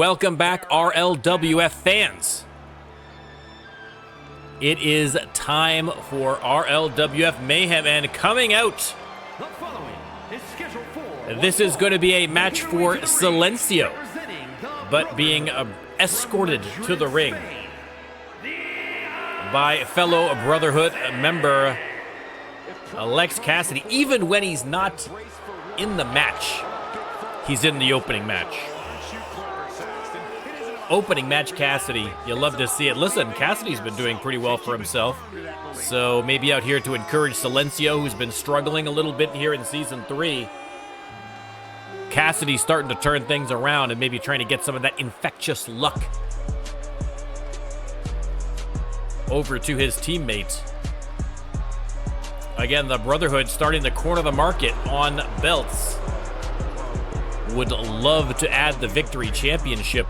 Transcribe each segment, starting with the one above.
welcome back, RLWF fans. It is time for RLWF Mayhem, and coming out, this is going to be a match for Silencio, but being escorted to the ring by fellow Brotherhood member Alex Cassidy. Even when he's not in the match, he's in the opening match. Opening match Cassidy, you love to see it. Listen, Cassidy's been doing pretty well for himself, so maybe out here to encourage Silencio, who's been struggling a little bit here in Season 3. Cassidy's starting to turn things around and maybe trying to get some of that infectious luck over to his teammates. Again, the Brotherhood starting to corner the market on belts. Would love to add the Victory Championship.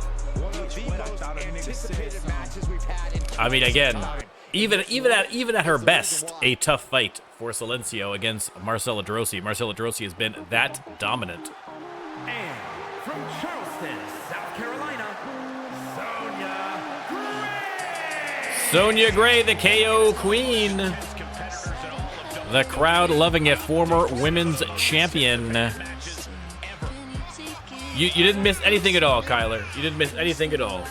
I mean, again, even at her best, a tough fight for Silencio against Marcella Drossi. Marcella Drossi has been that dominant. And from Charleston, South Carolina, Sonya Gray, the KO Queen. The crowd loving it. Former women's champion. You didn't miss anything at all, Kyler. You didn't miss anything at all.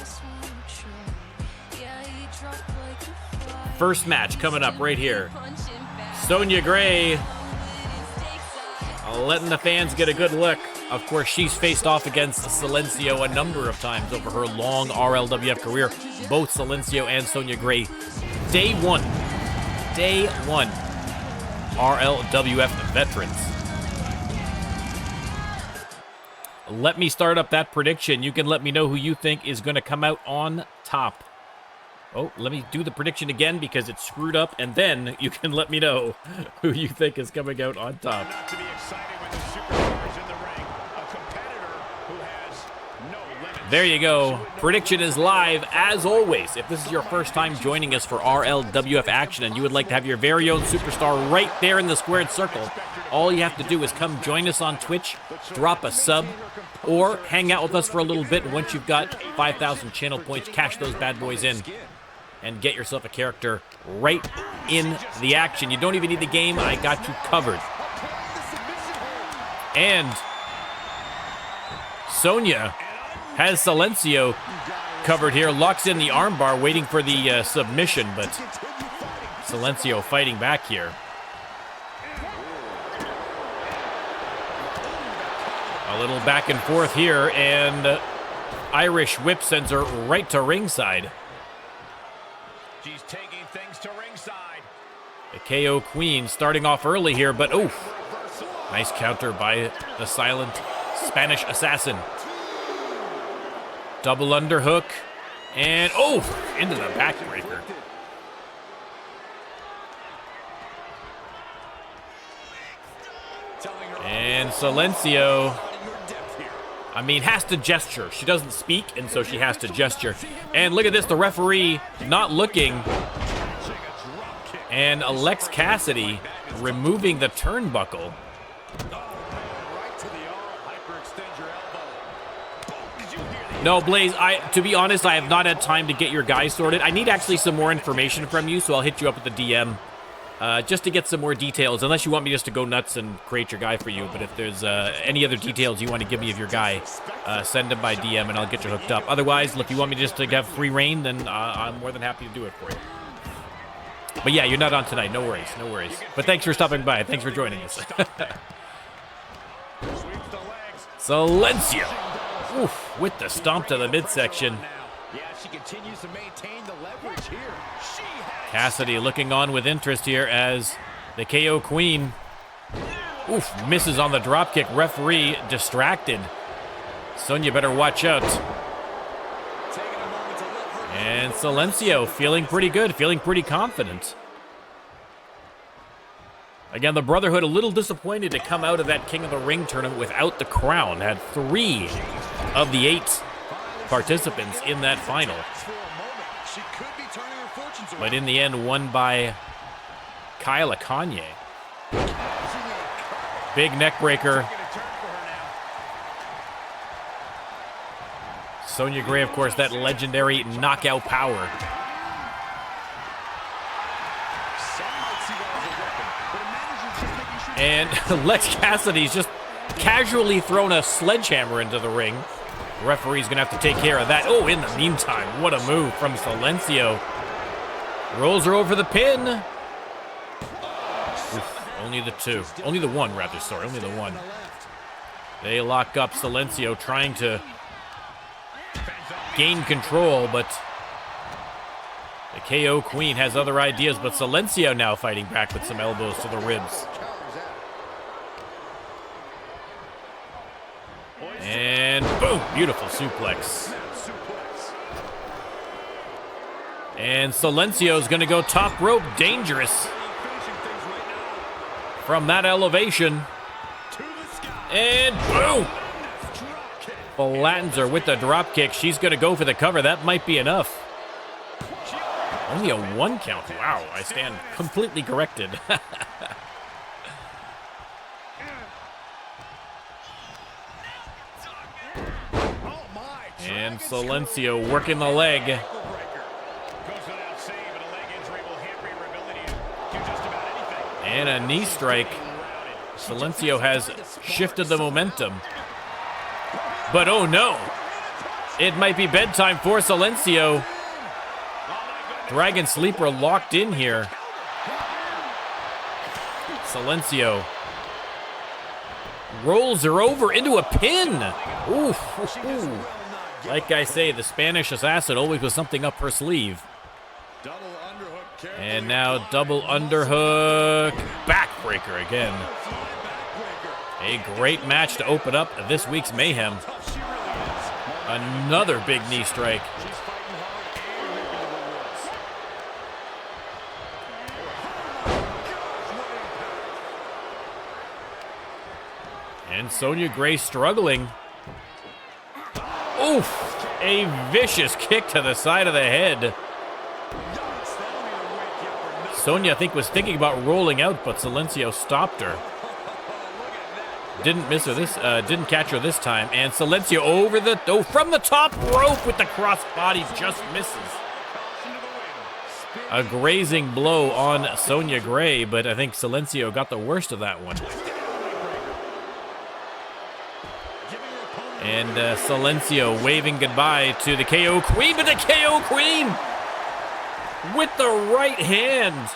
First match coming up right here. Sonya Gray letting the fans get a good look. Of course, she's faced off against Silencio a number of times over her long RLWF career. Both Silencio and Sonya Gray, day one, RLWF veterans. Let me start up that prediction. You can let me know who you think is going to come out on top. Oh, let me do the prediction again because it's screwed up, and then you can let me know who you think is coming out on top. Not to be excited when the superstar's in the ring. A competitor who has no limits. There you go. Prediction is live as always. If this is your first time joining us for RLWF action and you would like to have your very own superstar right there in the squared circle, all you have to do is come join us on Twitch, drop a sub, or hang out with us for a little bit. And once you've got 5,000 channel points, cash those bad boys in and get yourself a character right in the action. You don't even need the game. I got you covered. And Sonya has Silencio covered here. Locks in the armbar, waiting for the submission, but Silencio fighting back here. A little back and forth here, and Irish whip sends her right to ringside. She's taking things to ringside. The KO Queen starting off early here, but oof. Nice counter by the silent Spanish Assassin. Double underhook, and into the backbreaker. And Silencio, I mean, has to gesture. She doesn't speak, and so she has to gesture. And look at this, the referee not looking. And Alex Cassidy removing the turnbuckle. No, Blaze, to be honest, I have not had time to get your guys sorted. I need actually some more information from you, so I'll hit you up with the DM. Just to get some more details, unless you want me just to go nuts and create your guy for you. But if there's any other details you want to give me of your guy, send them by DM and I'll get you hooked up. Otherwise, if you want me just to have free reign, then I'm more than happy to do it for you. But yeah, you're not on tonight. No worries, no worries. But thanks for stopping by. Thanks for joining us. Silencio. Oof, with the stomp to the midsection. Yeah, she continues to maintain the leverage here. Cassidy looking on with interest here as the KO Queen, misses on the dropkick. Referee distracted. Sonya better watch out. And Silencio feeling pretty good, feeling pretty confident. Again, the Brotherhood a little disappointed to come out of that King of the Ring tournament without the crown. Had 3 of the 8 participants in that final. But in the end, won by Kyla Kanye. Big neck breaker. Sonya Gray, of course, that legendary knockout power. And Lex Cassidy's just casually thrown a sledgehammer into the ring. The referee's going to have to take care of that. Oh, in the meantime, what a move from Silencio. Rolls her over the pin. Oof, only the two. Only the one, rather, sorry. Only the one. They lock up Silencio, trying to gain control, but the KO Queen has other ideas, but Silencio now fighting back with some elbows to the ribs. And boom, beautiful suplex. And Silencio's gonna go top rope, dangerous. From that elevation. And boom! Flattens her with the drop kick. She's gonna go for the cover. That might be enough. Only a 1 count. Wow, I stand completely corrected. And Silencio working the leg. And a knee strike. Silencio has shifted the momentum. But oh no! It might be bedtime for Silencio. Dragon Sleeper locked in here. Silencio rolls her over into a pin. Ooh. Like I say, the Spanish Assassin always with something up her sleeve. And now double underhook. Backbreaker again. A great match to open up this week's Mayhem. Another big knee strike. And Sonya Gray struggling. Oof! A vicious kick to the side of the head. Sonya, I think, was thinking about rolling out, but Silencio stopped her. Didn't catch her this time. And Silencio over the, from the top rope with the crossbody, just misses. A grazing blow on Sonya Gray, but I think Silencio got the worst of that one. And Silencio waving goodbye to the KO Queen, but the KO Queen with the right hand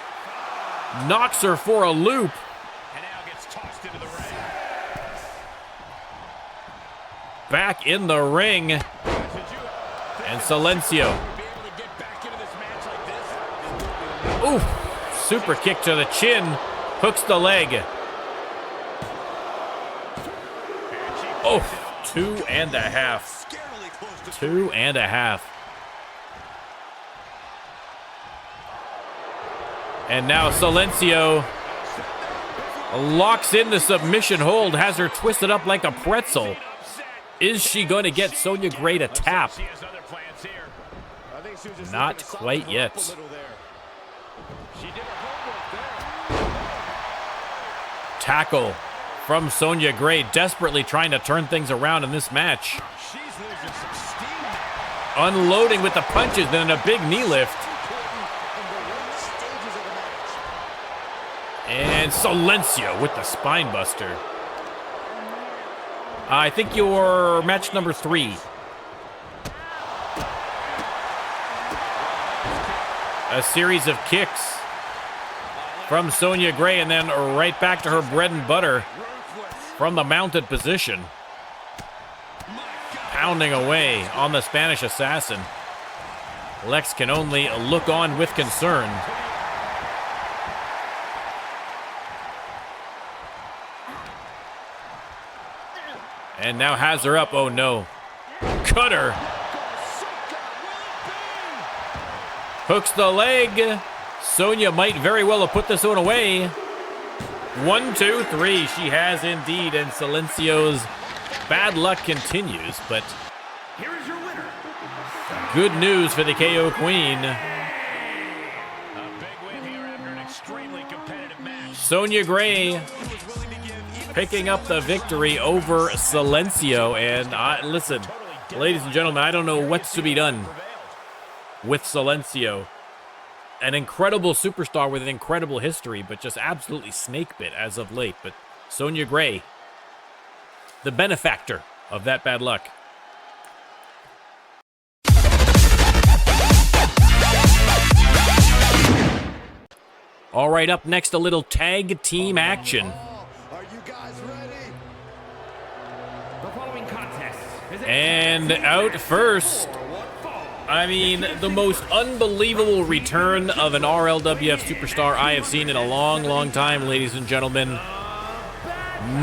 knocks her for a loop. And now gets tossed into the ring. Back in the ring. And Silencio. Ooh, super kick to the chin. Hooks the leg. Oh, 2.5. 2.5. And now Silencio locks in the submission hold, has her twisted up like a pretzel. Is she going to get Sonya Gray to tap? Not quite yet. Tackle from Sonya Gray, desperately trying to turn things around in this match. Unloading with the punches, then a big knee lift. And Silencio with the spine buster. I think you're match number 3. A series of kicks from Sonya Gray, and then right back to her bread and butter from the mounted position. Pounding away on the Spanish Assassin. Lex can only look on with concern. And now has her up. Oh no. Cutter. Hooks the leg. Sonya might very well have put this one away. 1, 2, 3. She has indeed. And Silencio's bad luck continues. But Here is your winner. good news for the KO Queen. A big win here after an extremely competitive match. Sonya Gray picking up the victory over Silencio. And listen, Ladies and gentlemen, I don't know what's to be done with Silencio. An incredible superstar with an incredible history, but just absolutely snake bit as of late. But Sonya Gray, the benefactor of that bad luck. All right, up next, a little tag team action. Are you guys ready? The following contest is And out first, I mean, the most unbelievable return of an RLWF superstar I have seen in a long, long time, ladies and gentlemen.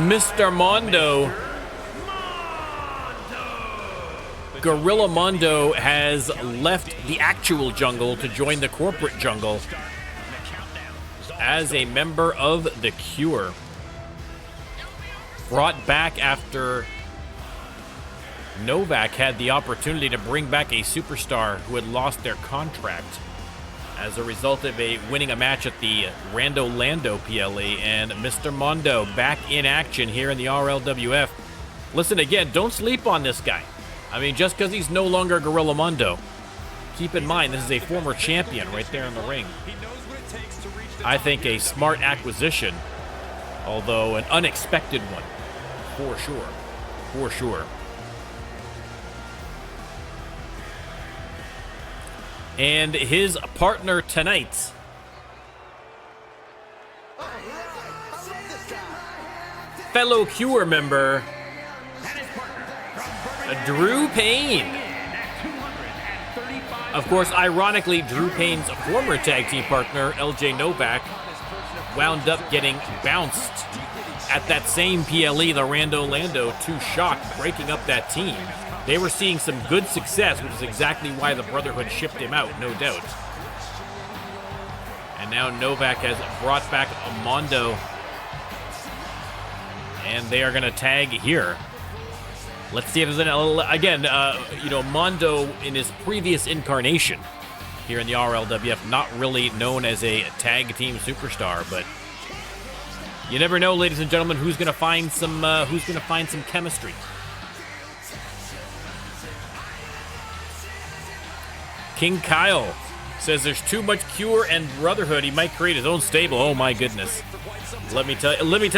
Mr. Mondo. Gorilla Mondo has left the actual jungle to join the corporate jungle as a member of the C.U.R.E. Brought back after Novak had the opportunity to bring back a superstar who had lost their contract as a result of winning a match at the Rando Lando PLE, and Mr. Mondo back in action here in the RLWF. Listen, again, don't sleep on this guy. I mean, just because he's no longer Gorilla Mondo, keep in mind this is a former champion right there in the ring. I think a smart acquisition, although an unexpected one, for sure, for sure. And his partner tonight, fellow C.U.R.E. member, Drew Payne. Of course, ironically, Drew Payne's former tag team partner, LJ Novak, wound up getting bounced at that same PLE, the Rando Lando, to Shock, breaking up that team. They were seeing some good success, which is exactly why the Brotherhood shipped him out, no doubt. And now Novak has brought back Mondo, and they are going to tag here. Let's see if there's again, Mondo in his previous incarnation here in the RLWF, not really known as a tag team superstar, but you never know, ladies and gentlemen, who's going to find some chemistry. King Kyle says there's too much C.U.R.E. and Brotherhood. He might create his own stable. Oh my goodness. Let me tell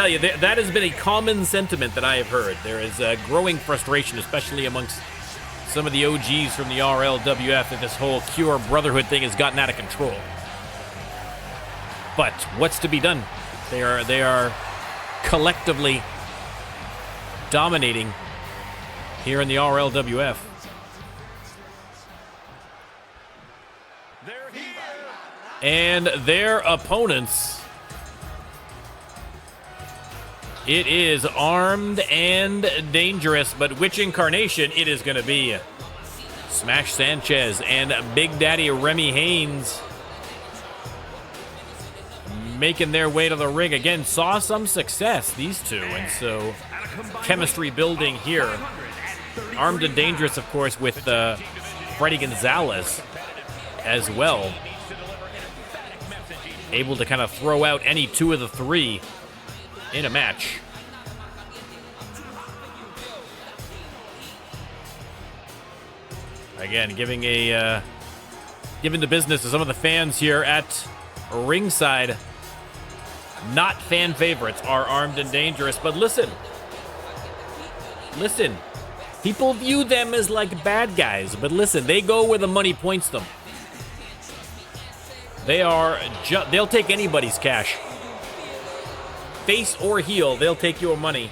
you, that has been a common sentiment that I have heard. There is a growing frustration, especially amongst some of the OGs from the RLWF, that this whole C.U.R.E. Brotherhood thing has gotten out of control. But what's to be done? They are collectively dominating here in the RLWF. And their opponents, it is Armed and Dangerous, but which incarnation it is going to be? Smash Sanchez and Big Daddy Remy Haynes making their way to the ring. Again, saw some success, these two, and so chemistry building here. Armed and Dangerous, of course, with Freddy Gonzalez as well. Able to kind of throw out any two of the three in a match. Again, giving the business to some of the fans here at ringside. Not fan favorites are Armed and Dangerous, but listen. People view them as like bad guys, but listen, they go where the money points them. They'll take anybody's cash. Face or heel, they'll take your money.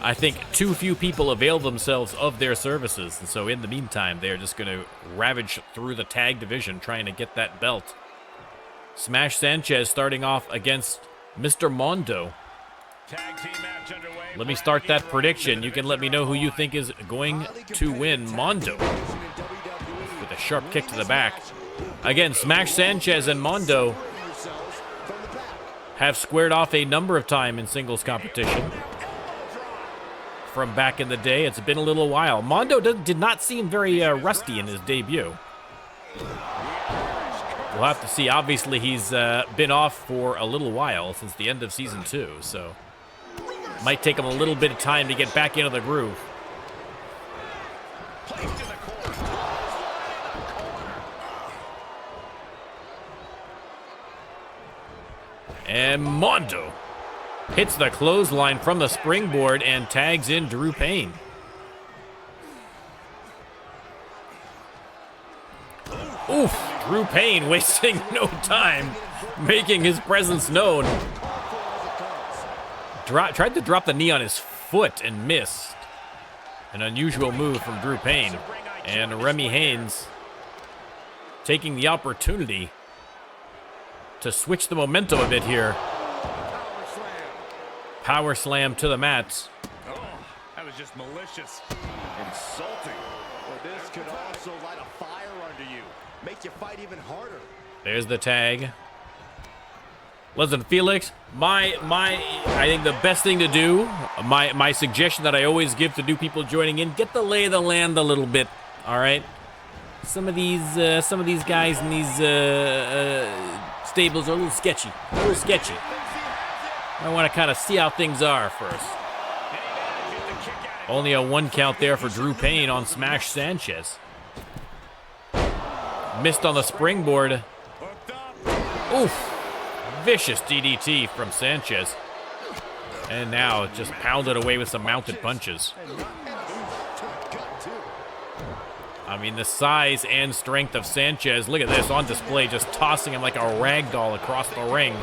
I think too few people avail themselves of their services, and so in the meantime, they're just going to ravage through the tag division trying to get that belt. Smash Sanchez starting off against Mr. Mondo. Let me start that prediction. You can let me know who you think is going to win. Mondo with a sharp kick to the back. Again, Smash Sanchez and Mondo have squared off a number of times in singles competition. From back in the day, it's been a little while. Mondo did not seem very rusty in his debut. We'll have to see. Obviously, he's been off for a little while, since the end of Season 2, so might take him a little bit of time to get back into the groove. And Mondo hits the clothesline from the springboard and tags in Drew Payne. Oof, Drew Payne wasting no time, making his presence known. Tried to drop the knee on his foot and missed. An unusual move from Drew Payne. And Remy Haynes taking the opportunity to switch the momentum a bit here. Power slam to the mat. Oh, that was just malicious. Insulting. Well, this could also light a fire under you. Make you fight even harder. There's the tag. Listen, Felix, I think the best thing to do, my suggestion that I always give to new people joining in, get the lay of the land a little bit, all right? Some of these guys in these stables are a little sketchy, I want to kind of see how things are first. Only a 1 count there for Drew Payne on Smash Sanchez. Missed on the springboard. Oof. Vicious DDT from Sanchez. And now just pounded away with some mounted punches. I mean, the size and strength of Sanchez, look at this, on display, just tossing him like a rag doll across the ring.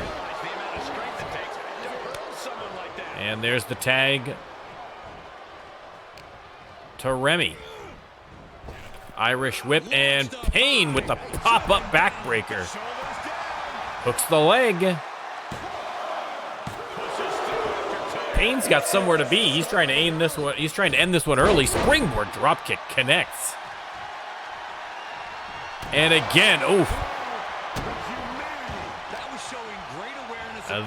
And there's the tag to Remy. Irish whip and Payne with the pop-up backbreaker. Hooks the leg. Payne's got somewhere to be. He's trying to aim this one. He's trying to end this one early. Springboard dropkick connects. And again, oof.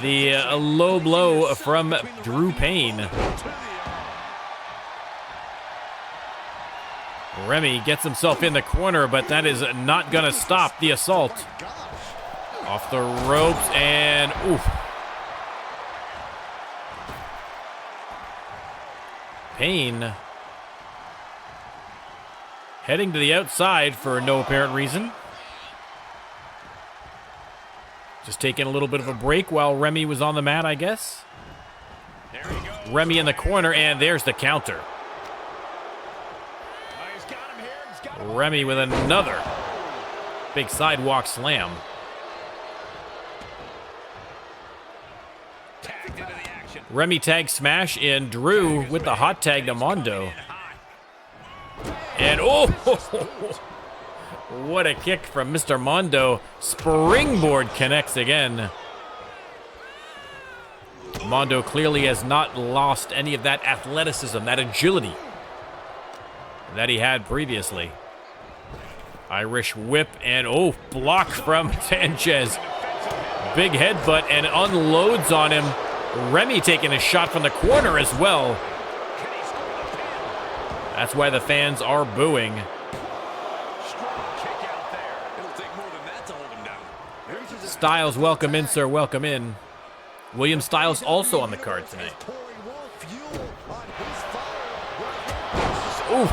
The low blow from Drew Payne. Remy gets himself in the corner, but that is not going to stop the assault. Off the ropes and oof. Payne heading to the outside for no apparent reason. Just taking a little bit of a break while Remy was on the mat, I guess. Remy in the corner, and there's the counter. Remy with another big sidewalk slam. Remy tag smash in Drew with the hot tag to Mondo. And oh, what a kick from Mr. Mondo. Springboard connects again. Mondo clearly has not lost any of that athleticism, that agility that he had previously. Irish whip and oh, block from Sanchez. Big headbutt and unloads on him. Remy taking a shot from the corner as well. That's why the fans are booing. Styles, welcome in, sir. Welcome in. William Styles also on the card tonight. Ooh.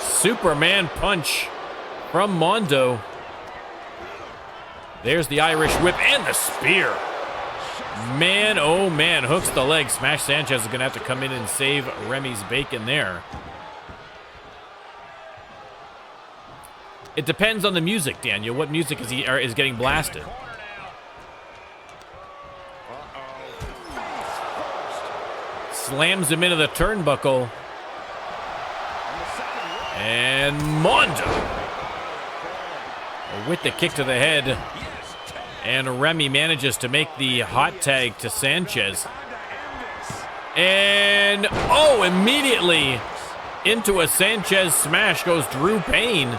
Superman punch from Mondo. There's the Irish whip and the spear. Man, oh man, hooks the leg. Smash Sanchez is going to have to come in and save Remy's bacon there. It depends on the music, Daniel. What music is getting blasted? Slams him into the turnbuckle. And Mondo with the kick to the head. And Remy manages to make the hot tag to Sanchez. And, oh, immediately into a Sanchez smash goes Drew Payne.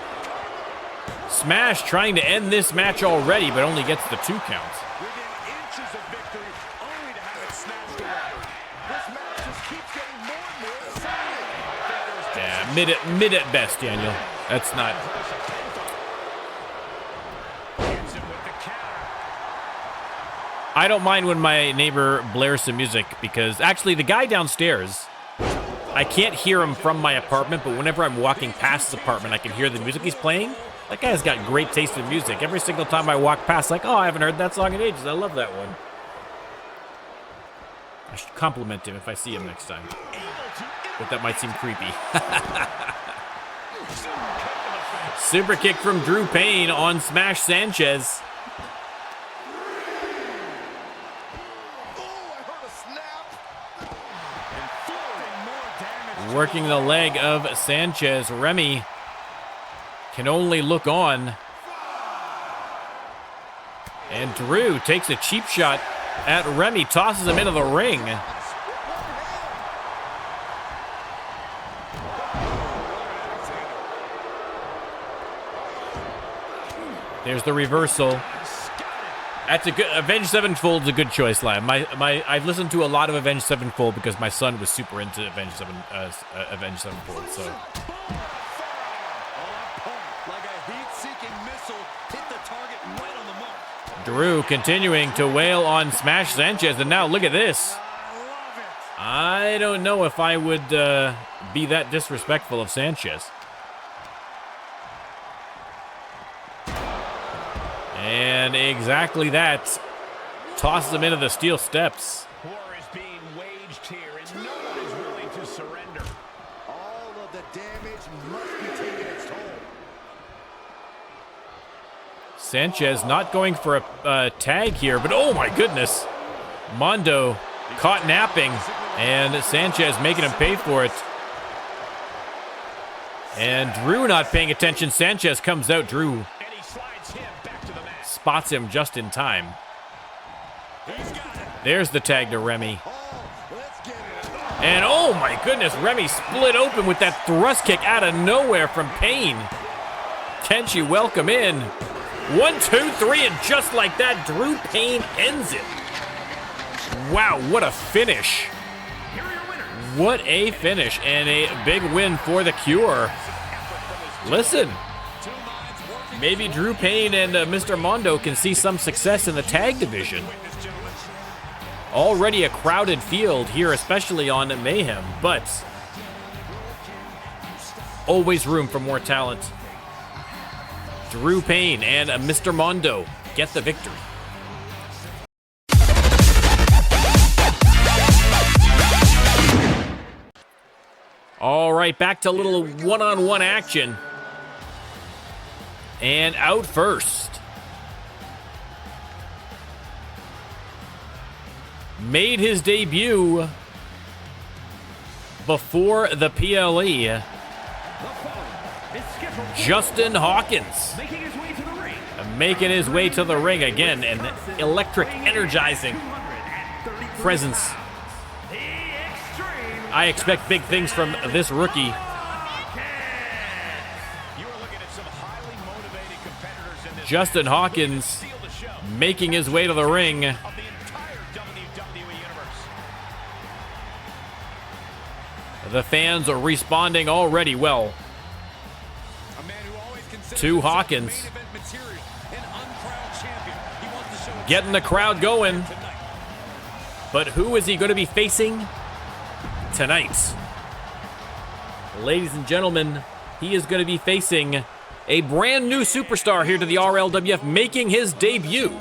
Smash trying to end this match already, but only gets the 2 counts. Yeah, mid at best, Daniel. That's not... I don't mind when my neighbor blares some music because actually the guy downstairs, I can't hear him from my apartment, but whenever I'm walking past his apartment, I can hear the music he's playing. That guy's got great taste in music. Every single time I walk past, like, oh, I haven't heard that song in ages. I love that one. I should compliment him if I see him next time. But that might seem creepy. Super kick from Drew Payne on Smash Sanchez. Working the leg of Sanchez. Remy can only look on. And Drew takes a cheap shot at Remy, tosses him into the ring. There's the reversal. That's a good. Avenged Sevenfold's a good choice, Lam. I've listened to a lot of Avenged Sevenfold because my son was super into Avenged Sevenfold. So. Drew continuing to wail on Smash Sanchez, and now look at this. I don't know if I would be that disrespectful of Sanchez. And exactly that. Tosses him into the steel steps. War is being waged here, and no one is willing to surrender. All of the damage must be taking its toll. Sanchez not going for a tag here, but oh my goodness. Mondo caught napping, and Sanchez making him pay for it. And Drew not paying attention. Sanchez comes out. Drew spots him just in time. There's the tag to Remy. And oh my goodness, Remy split open with that thrust kick out of nowhere from Payne. Kenshi, welcome in. 1, 2, 3, and just like that, Drew Payne ends it. Wow, what a finish. What a finish, and a big win for the CAW. Listen, maybe Drew Payne and Mr. Mondo can see some success in the tag division. Already a crowded field here, especially on Mayhem, but always room for more talent. Drew Payne and Mr. Mondo get the victory. All right, back to a little one-on-one action. And out first, made his debut before the PLE, Justin Hawkins, making his way to the ring again. An electric, energizing presence. I expect big things from this rookie. Justin Hawkins making his way to the ring. The fans are responding already well to Hawkins. Getting the crowd going. But who is he going to be facing tonight? Ladies and gentlemen, he is going to be facing a brand new superstar here to the RLWF, making his debut.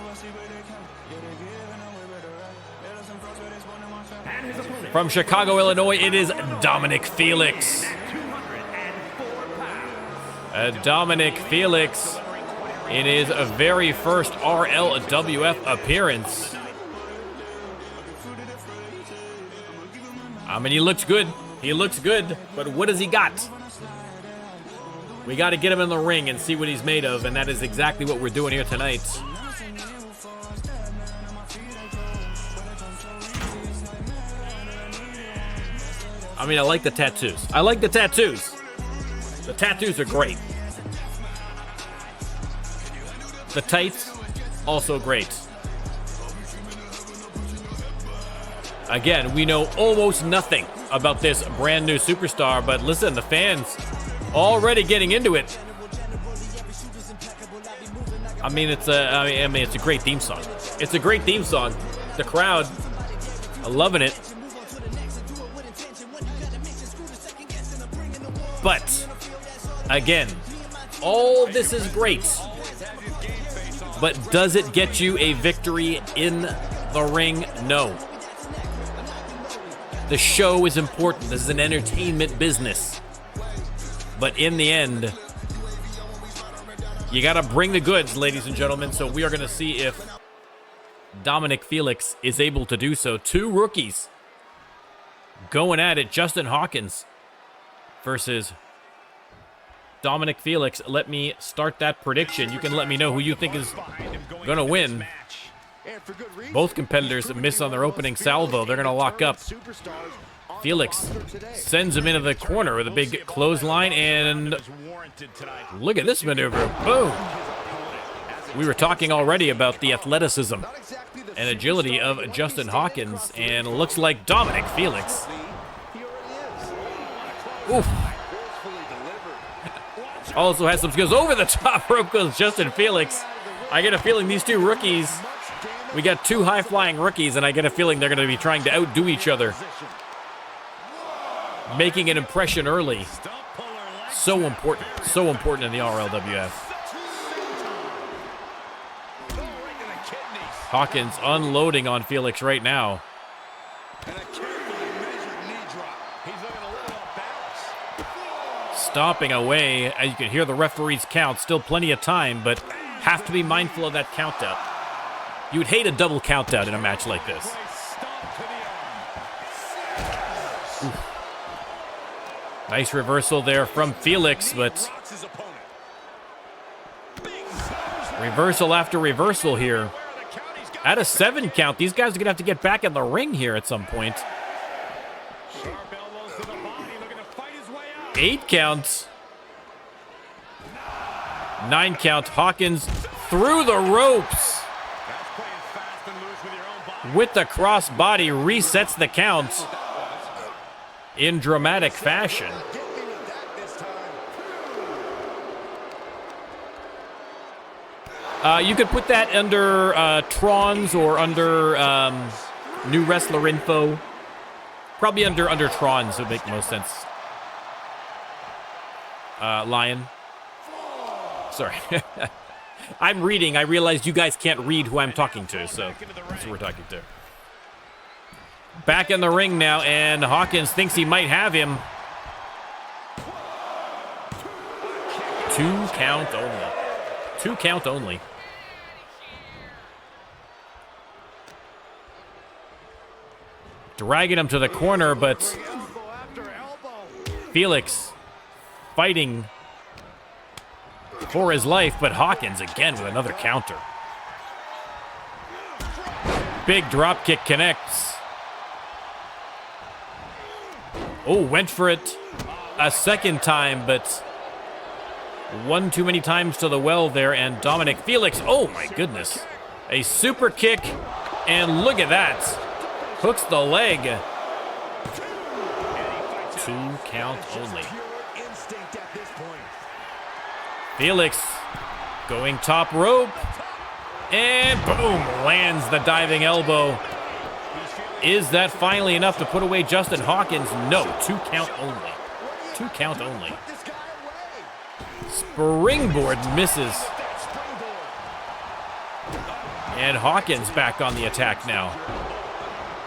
From Chicago, Illinois, it is Dominic Felix. Dominic Felix in his very first RLWF appearance. I mean, he looks good. He looks good, but what has he got? We got to get him in the ring and see what he's made of, and that is exactly what we're doing here tonight. I mean, I like the tattoos. I like the tattoos. The tattoos are great. The tights, also great. Again, we know almost nothing about this brand new superstar, but listen, the fans already getting into it. I mean, it's a great theme song. It's a great theme song. The crowd are loving it. But again, all this is great. But does it get you a victory in the ring? No. The show is important. This is an entertainment business. But in the end, you got to bring the goods, ladies and gentlemen. So we are going to see if Dominic Felix is able to do so. Two rookies going at it. Justin Hawkins versus Dominic Felix. Let me start that prediction. You can let me know who you think is going to win. Both competitors miss on their opening salvo. They're going to lock up. Felix sends him into the corner with a big clothesline, and look at this maneuver. Boom. We were talking already about the athleticism and agility of Justin Hawkins, and looks like Dominic Felix. Oof. Also has some skills. Over the top rope goes Justin Felix. I get a feeling these two rookies, we got two high-flying rookies, and I get a feeling they're going to be trying to outdo each other. Making an impression early. So important in the RLWF. Hawkins unloading on Felix right now. Stomping away, as you can hear the referee's count. Still plenty of time, but have to be mindful of that count out. You would hate a double count out in a match like this. Oof. Nice reversal there from Felix, but reversal after reversal here. At a 7 count, these guys are going to have to get back in the ring here at some point. 8 counts. 9 count. Hawkins through the ropes. With the crossbody, resets the count in dramatic fashion. You could put that under Trons or under New Wrestler Info. Probably under Trons would make most sense. Lion. Sorry. I'm reading. I realized you guys can't read who I'm talking to, so that's who we're talking to. Back in the ring now, and Hawkins thinks he might have him. 2 count only. 2 count only. Dragging him to the corner, but Felix fighting for his life, but Hawkins again with another counter. Big drop kick connects. Oh, went for it a second time, but one too many times to the well there, and Dominic Felix, oh my goodness. A super kick, and look at that. Hooks the leg. 2 count only. Felix going top rope, and boom, lands the diving elbow. Is that finally enough to put away Justin Hawkins? No, 2 count only. 2 count only. Springboard misses. And Hawkins back on the attack now.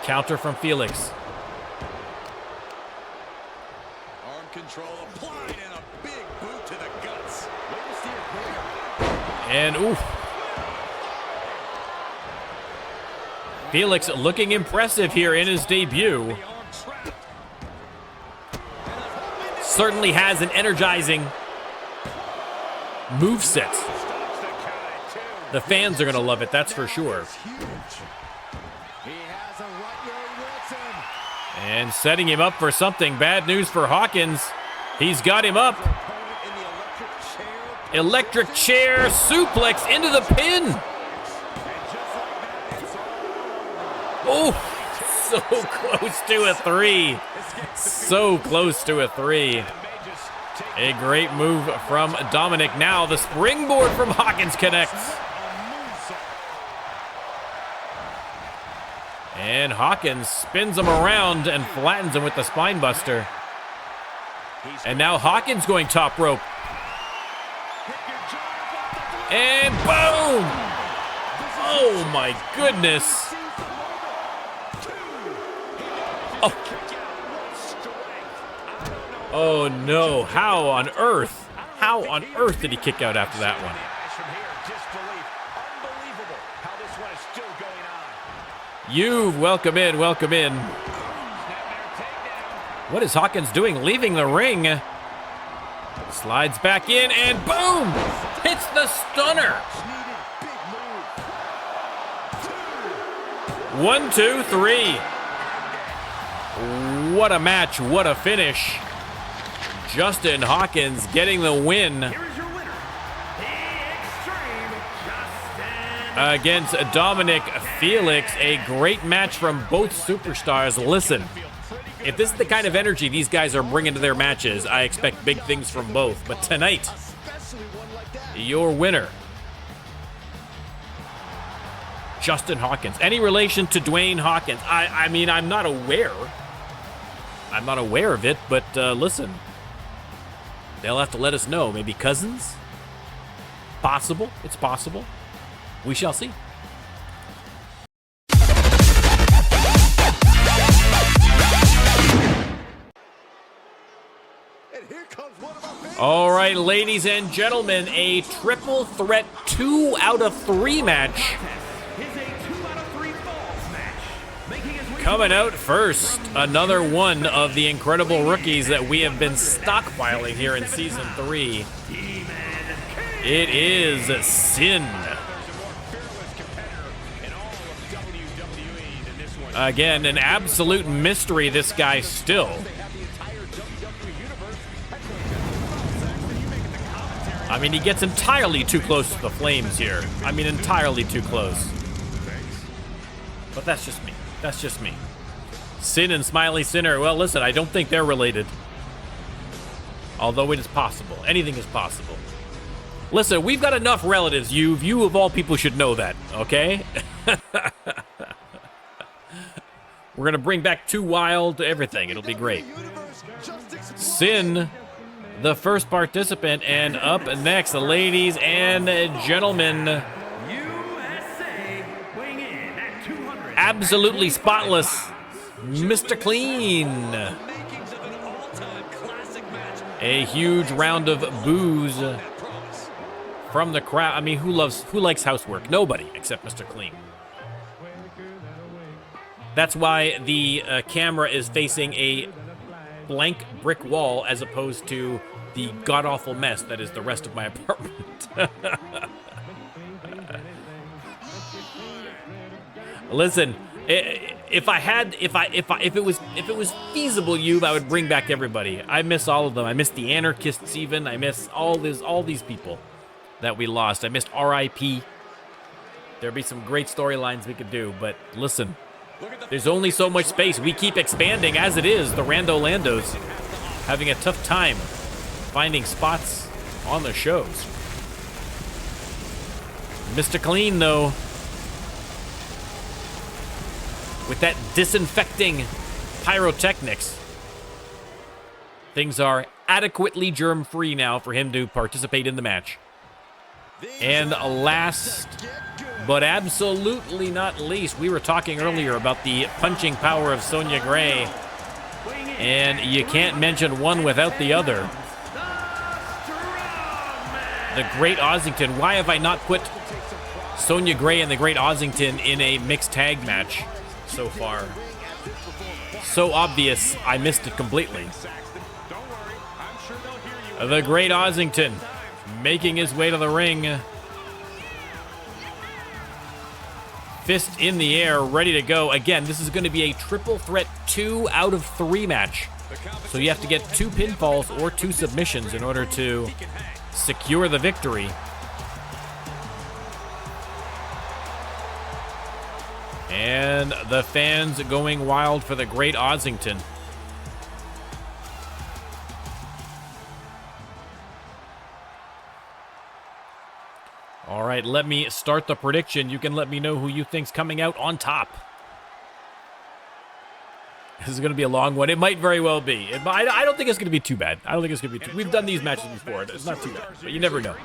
Counter from Felix. Arm control applied and a big boot to the guts. And oof. Felix looking impressive here in his debut. Certainly has an energizing moveset. The fans are going to love it, that's for sure. And setting him up for something. Bad news for Hawkins. He's got him up. Electric chair suplex into the pin. Oh, so close to a 3. So close to a 3. A great move from Dominic. Now the springboard from Hawkins connects. And Hawkins spins him around and flattens him with the spine buster. And now Hawkins going top rope. And boom! Oh my goodness. Oh, Oh no, how on earth? How on earth did he kick out after that one? Welcome in, welcome in. What is Hawkins doing? Leaving the ring. Slides back in and boom! Hits the stunner. 1, 2, 3. What a match, what a finish. Justin Hawkins getting the win against Dominic Felix. A great match from both superstars. Listen, if this is the kind of energy these guys are bringing to their matches, I expect big things from both. But tonight, your winner, Justin Hawkins. Any relation to Dwayne Hawkins? I mean, I'm not aware. I'm not aware of it, but listen, they'll have to let us know. Maybe cousins? Possible. It's possible. We shall see. All right, ladies and gentlemen, a triple threat 2 out of 3 match. Coming out first, another one of the incredible rookies that we have been stockpiling here in Season 3. It is Sin. Again, an absolute mystery, this guy still. I mean, he gets entirely too close to the flames here. I mean, entirely too close. But that's just me. That's just me. Sin and Smiley Sinner. Well, listen, I don't think they're related. Although it is possible. Anything is possible. Listen, we've got enough relatives. You of all people should know that, okay? We're going to bring back 2 Wild, everything. It'll be great. Sin, the first participant, and up next, ladies and gentlemen, absolutely spotless, Mr. Clean. A huge round of boos from the crowd. I mean, who likes housework? Nobody except Mr. Clean. That's why the camera is facing a blank brick wall as opposed to the god-awful mess that is the rest of my apartment. Listen, if it was feasible, I would bring back everybody. I miss all of them. I miss the anarchists even. I miss all these people that we lost. I missed R.I.P. There'd be some great storylines we could do, but listen, there's only so much space. We keep expanding as it is. The Rando Landos having a tough time finding spots on the shows. Mr. Clean, though, with that disinfecting pyrotechnics, things are adequately germ-free now for him to participate in the match. And last but absolutely not least, we were talking earlier about the punching power of Sonya Gray, and you can't mention one without the other. The Great Ossington. Why have I not put Sonya Gray and the Great Ossington in a mixed tag match so far? So obvious, I missed it completely. The Great Ossington making his way to the ring. Fist in the air, ready to go. Again, this is going to be a triple threat 2 out of 3 match. So you have to get 2 pinfalls or 2 submissions in order to secure the victory. And the fans going wild for the Great Ossington. All right, let me start the prediction. You can let me know who you think's coming out on top. This is going to be a long one. It might very well be. I don't think it's going to be too bad. I don't think it's going to be we've done these matches before. It's not too bad, but you never know.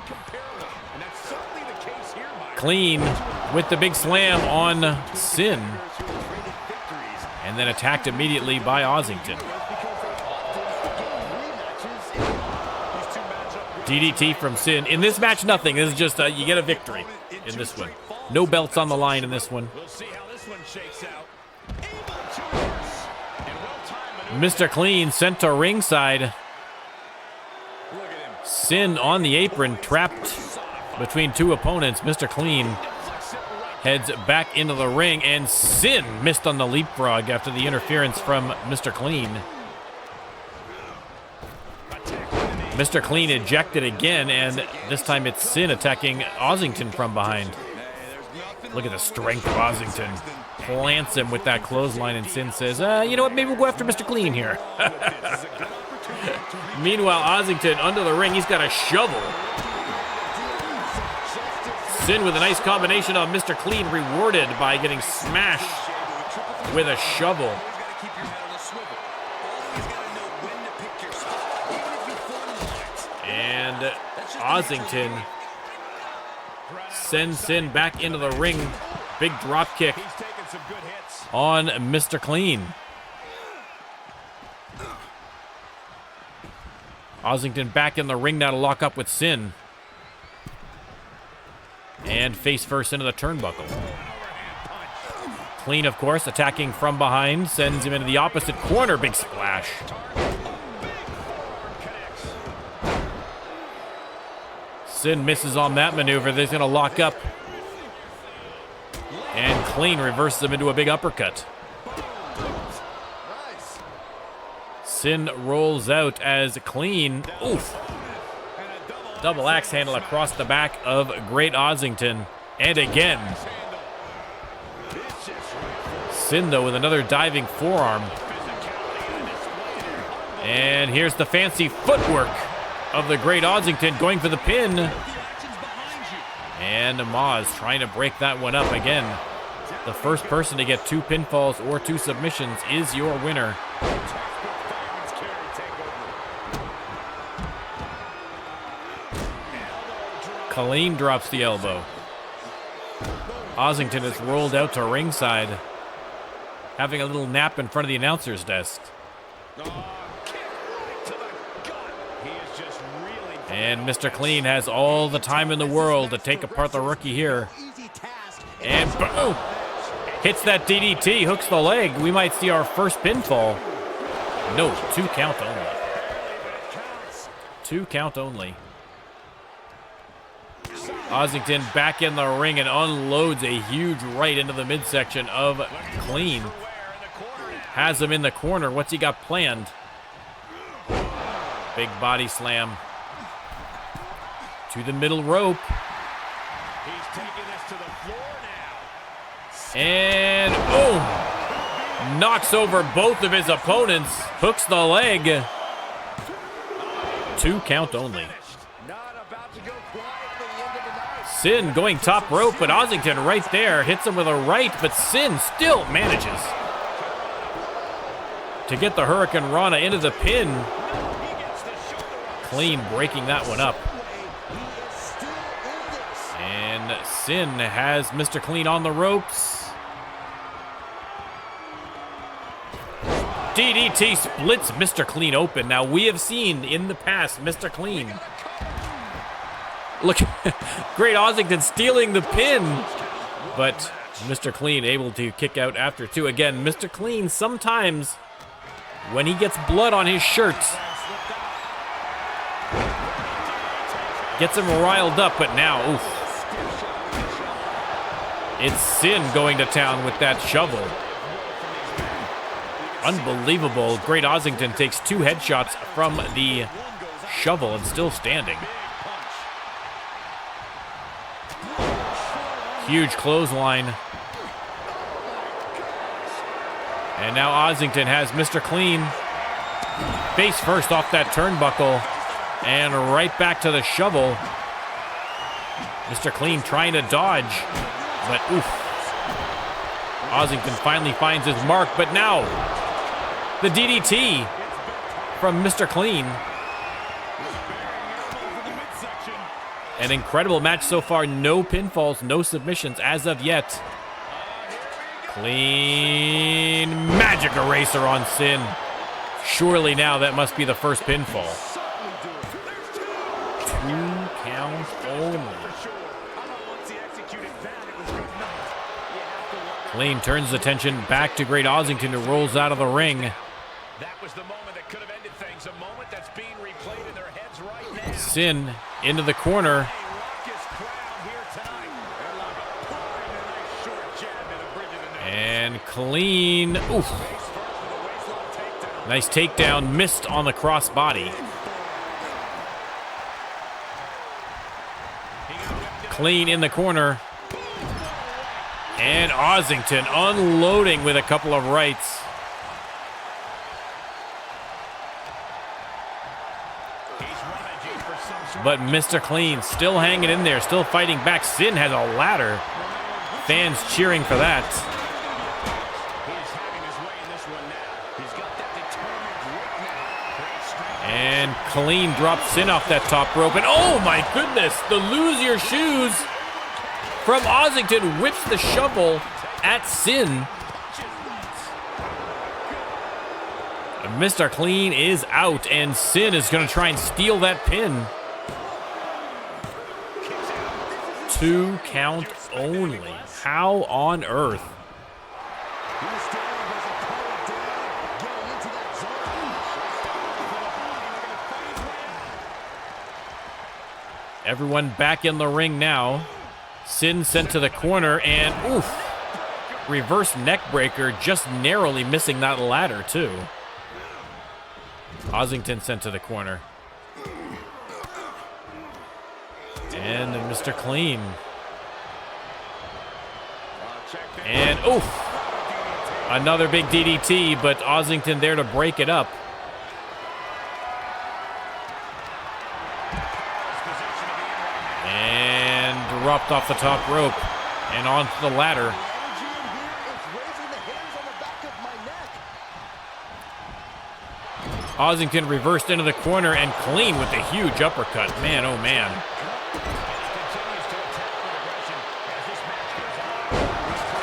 Clean with the big slam on Sin. And then attacked immediately by Ossington. DDT from Sin. In this match, nothing. This is just you get a victory in this one. No belts on the line in this one. We'll see how this one shakes out. Able to reverse. And well-timed Mr. Clean sent to ringside. Look at him. Sin on the apron, trapped between two opponents. Mr. Clean heads back into the ring, and Sin missed on the leapfrog after the interference from Mr. Clean. Mr. Clean ejected again, and this time it's Sin attacking Ossington from behind. Look at the strength of Ossington. Plants him with that clothesline, and Sin says, you know what, maybe we'll go after Mr. Clean here. Meanwhile, Ossington under the ring, he's got a shovel. Sin with a nice combination of Mr. Clean, rewarded by getting smashed with a shovel. And Ossington sends Sin back into the ring. Big drop kick on Mr. Clean. Ossington back in the ring now to lock up with Sin. And face first into the turnbuckle. Clean, of course, attacking from behind. Sends him into the opposite corner. Big splash. Sin misses on that maneuver. They're going to lock up. And Clean reverses him into a big uppercut. Sin rolls out as Clean. Oof. Double axe handle across the back of Great Ossington. And again. Sin, though, with another diving forearm. And here's the fancy footwork of the Great Ossington going for the pin. And Maz trying to break that one up again. The first person to get 2 pinfalls or 2 submissions is your winner. Colleen drops the elbow. Ossington is rolled out to ringside, having a little nap in front of the announcer's desk. And Mr. Clean has all the time in the world to take apart the rookie here. And boom! Hits that DDT, hooks the leg. We might see our first pinfall. No, 2 count only. 2 count only. Ossington back in the ring and unloads a huge right into the midsection of Clean. Has him in the corner. What's he got planned? Big body slam. To the middle rope. He's taking this to the floor now. And boom! Knocks over both of his opponents. Hooks the leg. 2 count only. Sin going top rope, but Ossington right there hits him with a right, but Sin still manages to get the Hurricane Rana into the pin. Clean breaking that one up. And Sin has Mr. Clean on the ropes. DDT splits Mr. Clean open. Now, we have seen in the past Mr. Clean. Look, Great Ossington stealing the pin. But Mr. Clean able to kick out after 2. Again, Mr. Clean sometimes, when he gets blood on his shirt, gets him riled up, but now, oof. It's Sin going to town with that shovel. Unbelievable. Great Ossington takes 2 headshots from the shovel and still standing. Huge clothesline. And now Ossington has Mr. Clean face first off that turnbuckle and right back to the shovel. Mr. Clean trying to dodge, but oof. Ossington finally finds his mark, but now the DDT from Mr. Clean. An incredible match so far. No pinfalls, no submissions as of yet. Clean magic eraser on Sin. Surely now that must be the first pinfall. count only. Clean turns attention back to Great Ossington, who rolls out of the ring. That was the moment that could have ended things. A moment that's being replayed in their heads right now. Sin into the corner. And Clean. Oof. Nice takedown. Missed on the crossbody. Clean in the corner. And Ossington unloading with a couple of rights. But Mr. Clean still hanging in there, still fighting back. Sin has a ladder. Fans cheering for that. And Clean drops Sin off that top rope. And oh my goodness, the lose your shoes from Ossington whips the shovel at Sin. Mr. Clean is out, and Sin is going to try and steal that pin. 2 count only. How on earth? Everyone back in the ring now. Sin sent to the corner, and oof. Reverse neck breaker, just narrowly missing that ladder too. Ossington sent to the corner. And Mr. Clean. And oof. Another big DDT, but Ossington there to break it up. And dropped off the top rope and onto the ladder. Ossington reversed into the corner and Clean with the huge uppercut. Man, oh man.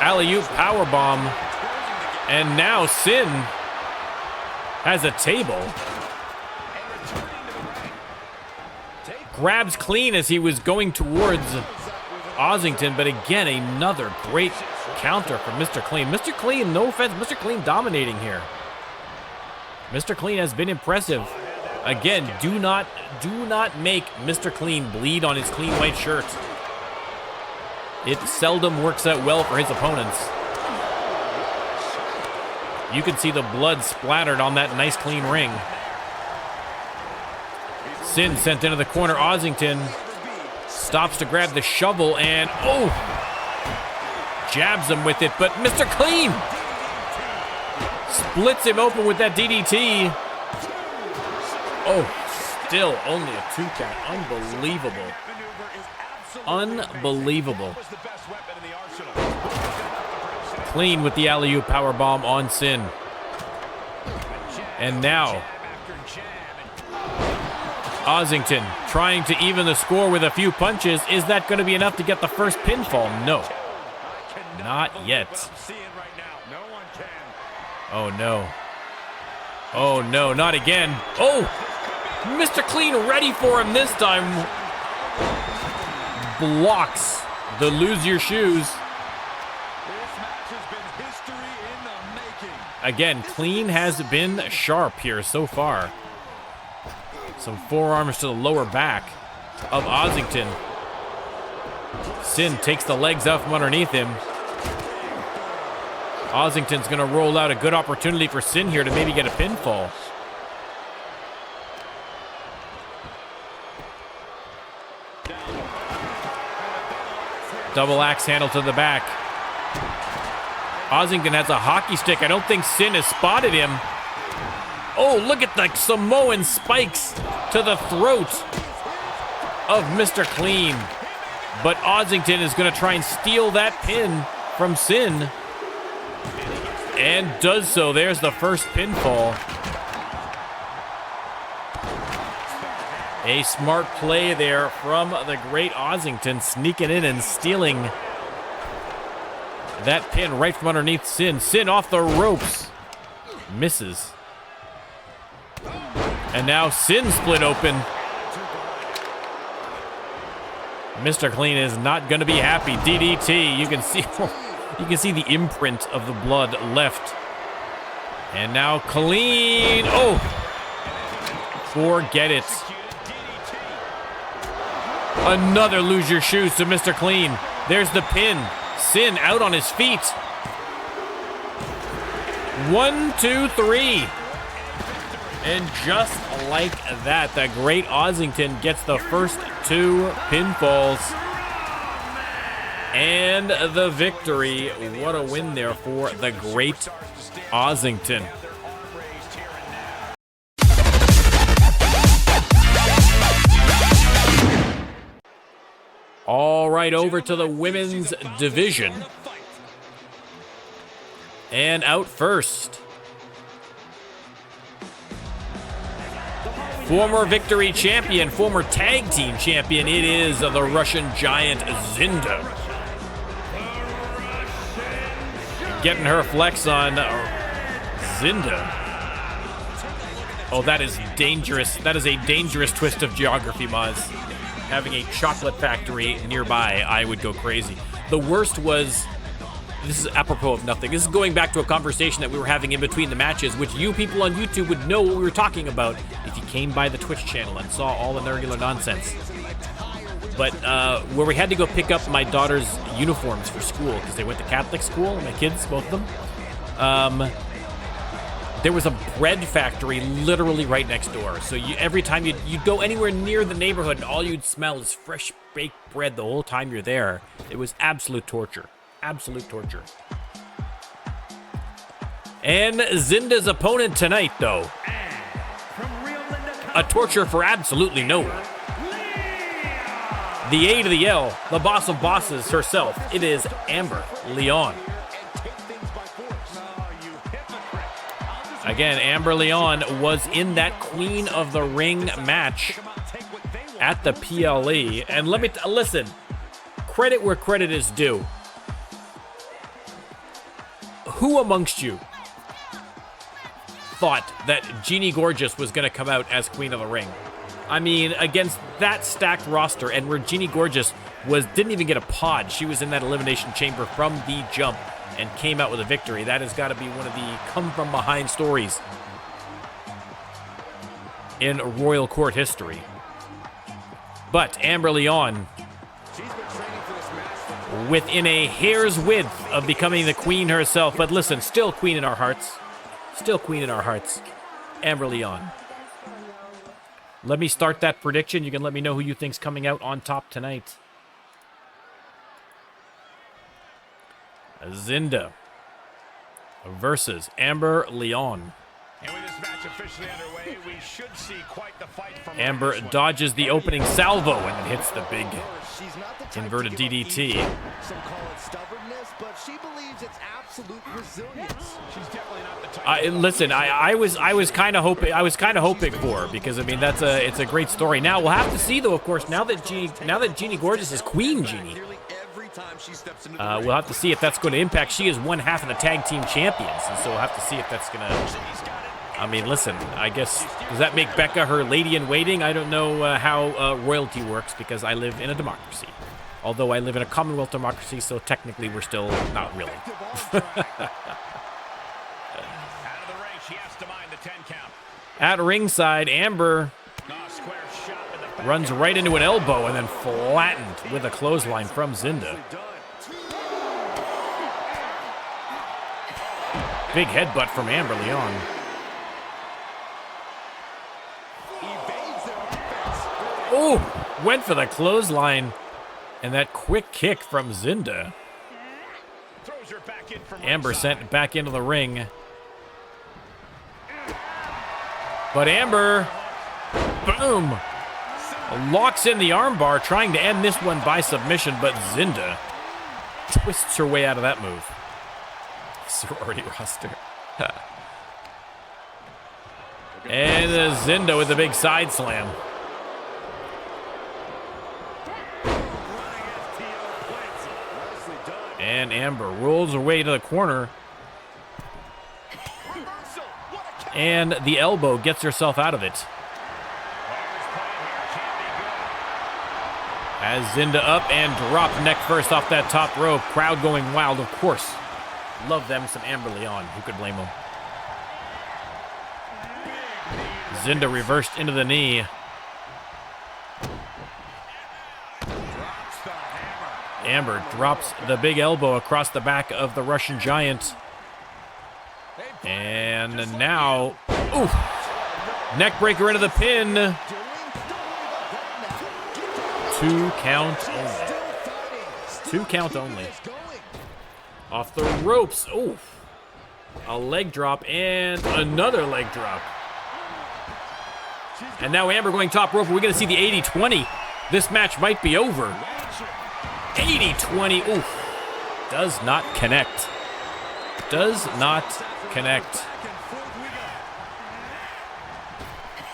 Alley-oop powerbomb. And now Sin has a table. Grabs Clean as he was going towards Ossington, but again, another great counter from Mr. Clean. Mr. Clean, no offense, Mr. Clean dominating here. Mr. Clean has been impressive. Again, do not make Mr. Clean bleed on his clean white shirt. It seldom works out well for his opponents. You can see the blood splattered on that nice clean ring. Sin sent into the corner. Ossington stops to grab the shovel and oh! Jabs him with it, but Mr. Clean splits him open with that DDT. Oh, still only a 2 count. Unbelievable. Unbelievable. Clean with the alley-oop powerbomb on Sin. And now Ossington trying to even the score with a few punches. Is that going to be enough to get the first pinfall? No. Not yet. Oh no. Oh no, not again. Oh! Mr. Clean ready for him this time. Blocks the lose your shoes. Again, Clean has been sharp here so far. Some forearms to the lower back of Ossington. Sin takes the legs out from underneath him. Ossington's going to roll out a good opportunity for Sin here to maybe get a pinfall. Double axe handle to the back. Ossington has a hockey stick. I don't think Sin has spotted him. Oh, look at the Samoan spikes to the throat of Mr. Clean. But Ossington is going to try and steal that pin from Sin. And does so. There's the first pinfall. A smart play there from the great Ossington, sneaking in and stealing that pin right from underneath Sin. Sin off the ropes. Misses. And now Sin split open. Mr. Clean is not going to be happy. DDT. You can see the imprint of the blood left. And now Clean. Oh, forget it. Another lose your shoes to Mr. Clean. There's the pin. Sin out on his feet. 1, 2, 3. And just like that, the Great Ossington gets the first 2 pinfalls. And the victory. What a win there for the Great Ossington. All right, over to the women's division. And out first, former Victory champion, former tag team champion, it is the Russian giant Zinda. Getting her flex on Zinda. Oh, that is dangerous. That is a dangerous twist of geography, Maz. Having a chocolate factory nearby, I would go crazy. The worst was, this is apropos of nothing. This is going back to a conversation that we were having in between the matches, which you people on YouTube would know what we were talking about if you came by the Twitch channel and saw all the regular nonsense. But where we had to go pick up my daughter's uniforms for school, because they went to Catholic school, my kids, both of them. There was a bread factory literally right next door. So every time you'd go anywhere near the neighborhood, all you'd smell is fresh baked bread the whole time you're there. It was absolute torture. Absolute torture. And Zinda's opponent tonight, though. A torture for absolutely no one. The A to the L, the boss of bosses herself. It is Amber Leon. Again, Amber Leon was in that Queen of the Ring match at the PLE. And let me listen, credit where credit is due. Who amongst you thought that Jeannie Gorgeous was going to come out as Queen of the Ring? I mean, against that stacked roster, and where Jeannie Gorgeous didn't even get a pod. She was in that Elimination Chamber from the jump and came out with a victory. That has got to be one of the come-from-behind stories in Royal Court history. But Amber Leon, within a hair's width of becoming the queen herself, but listen, still queen in our hearts. Still queen in our hearts. Amber Leon. Let me start that prediction. You can let me know who you think's coming out on top tonight. Zinda versus Amber Leon. And with this match officially underway, we should see quite the fight from Amber dodges the opening salvo and hits the big inverted DDT. Some call it stubbornness, but she believes it's absolute resilience. She's definitely not the type. Listen, I was kind of hoping for her, because I mean it's a great story. Now we'll have to see, though, of course, now that Jeannie Gorgeous is Queen Jeannie. We'll have to see if that's going to impact. She is one half of the tag team champions, and so we'll have to see if that's going to. I mean, listen, I guess, does that make Becca her lady in waiting? I don't know how royalty works, because I live in a democracy. Although I live in a Commonwealth democracy, so technically we're still not really. At ringside, Amber runs right into an elbow and then flattened with a clothesline from Zinda. Big headbutt from Amber Leon. Oh, went for the clothesline. And that quick kick from Zinda. Amber sent back into the ring. But Amber, boom, locks in the armbar, trying to end this one by submission, but Zinda twists her way out of that move. Sorority roster. And Zinda with a big side slam. And Amber rolls her way to the corner. And the elbow gets herself out of it. As Zinda up and drop neck first off that top rope. Crowd going wild, of course. Love them some Amber Leon. Who could blame them? Zinda reversed into the knee. Amber drops the big elbow across the back of the Russian Giant. And now, oof, neck breaker into the pin. 2 count only. 2 count only. Off the ropes. Oof. A leg drop and another leg drop. And now Amber going top rope. We're going to see the 80-20. This match might be over. 80-20. Oof. Does not connect. Does not connect.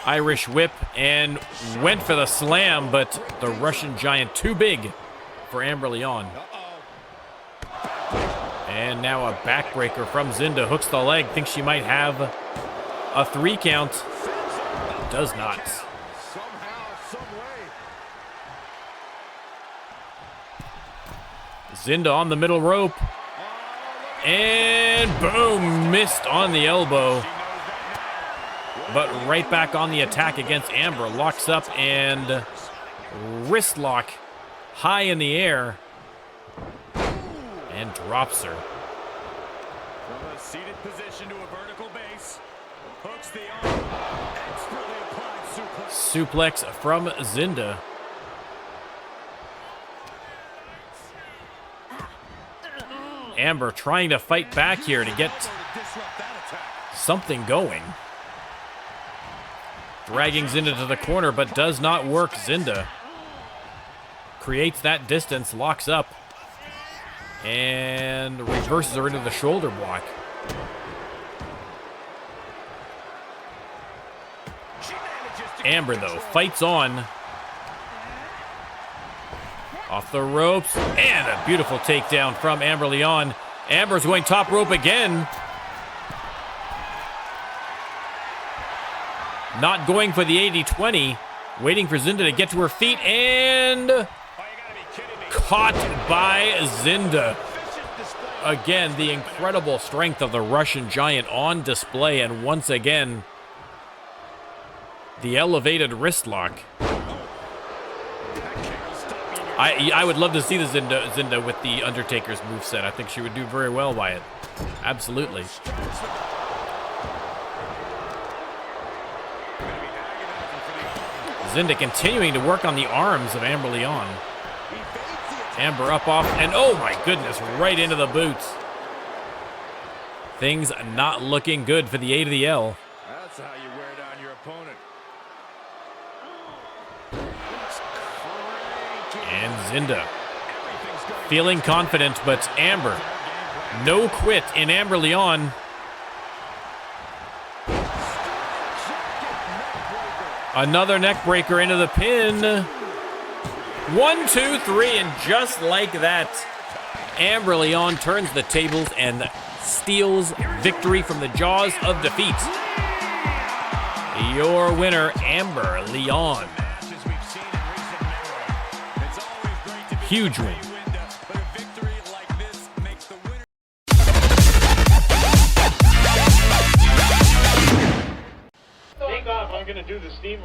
Irish whip and went for the slam, but the Russian Giant too big for Amber Leon. And now a backbreaker from Zinda. Hooks the leg. Thinks she might have a 3 count. Does not. Zinda on the middle rope. And boom, missed on the elbow. But right back on the attack against Amber. Locks up and wrist lock high in the air. And drops her. From a seated position to a vertical base. Hooks the arm. Expertly applied suplex. Suplex from Zinda. Amber trying to fight back here to get something going. Dragging Zinda to the corner, but does not work. Zinda creates that distance, locks up, and reverses her into the shoulder block. Amber, though, fights on. Off the ropes, and a beautiful takedown from Amber Leon. Amber's going top rope again. Not going for the 80-20. Waiting for Zinda to get to her feet, and caught by Zinda. Again, the incredible strength of the Russian Giant on display, and once again, the elevated wrist lock. I would love to see the Zinda with the Undertaker's moveset. I think she would do very well by it. Absolutely. Zinda continuing to work on the arms of Amber Leon. Amber up off, and oh my goodness, right into the boots. Things not looking good for the A to the L. That's how you wear down your opponent. And Zinda feeling confident, but Amber, no quit in Amber Leon. Another neck breaker into the pin. 1, 2, 3, and just like that, Amber Leon turns the tables and steals victory from the jaws of defeat. Your winner, Amber Leon. Huge win.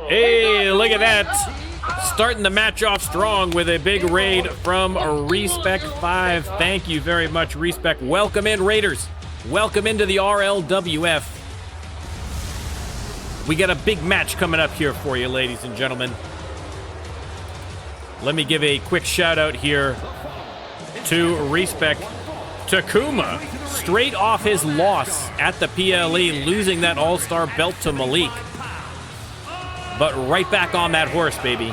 Hey, look at that. Starting the match off strong with a big raid from Respect 5. Thank you very much, Respect. Welcome in, Raiders. Welcome into the RLWF. We got a big match coming up here for you, ladies and gentlemen. Let me give a quick shout out here to Respect. Takuma, straight off his loss at the PLE, losing that All-Star belt to Malik. But right back on that horse, baby.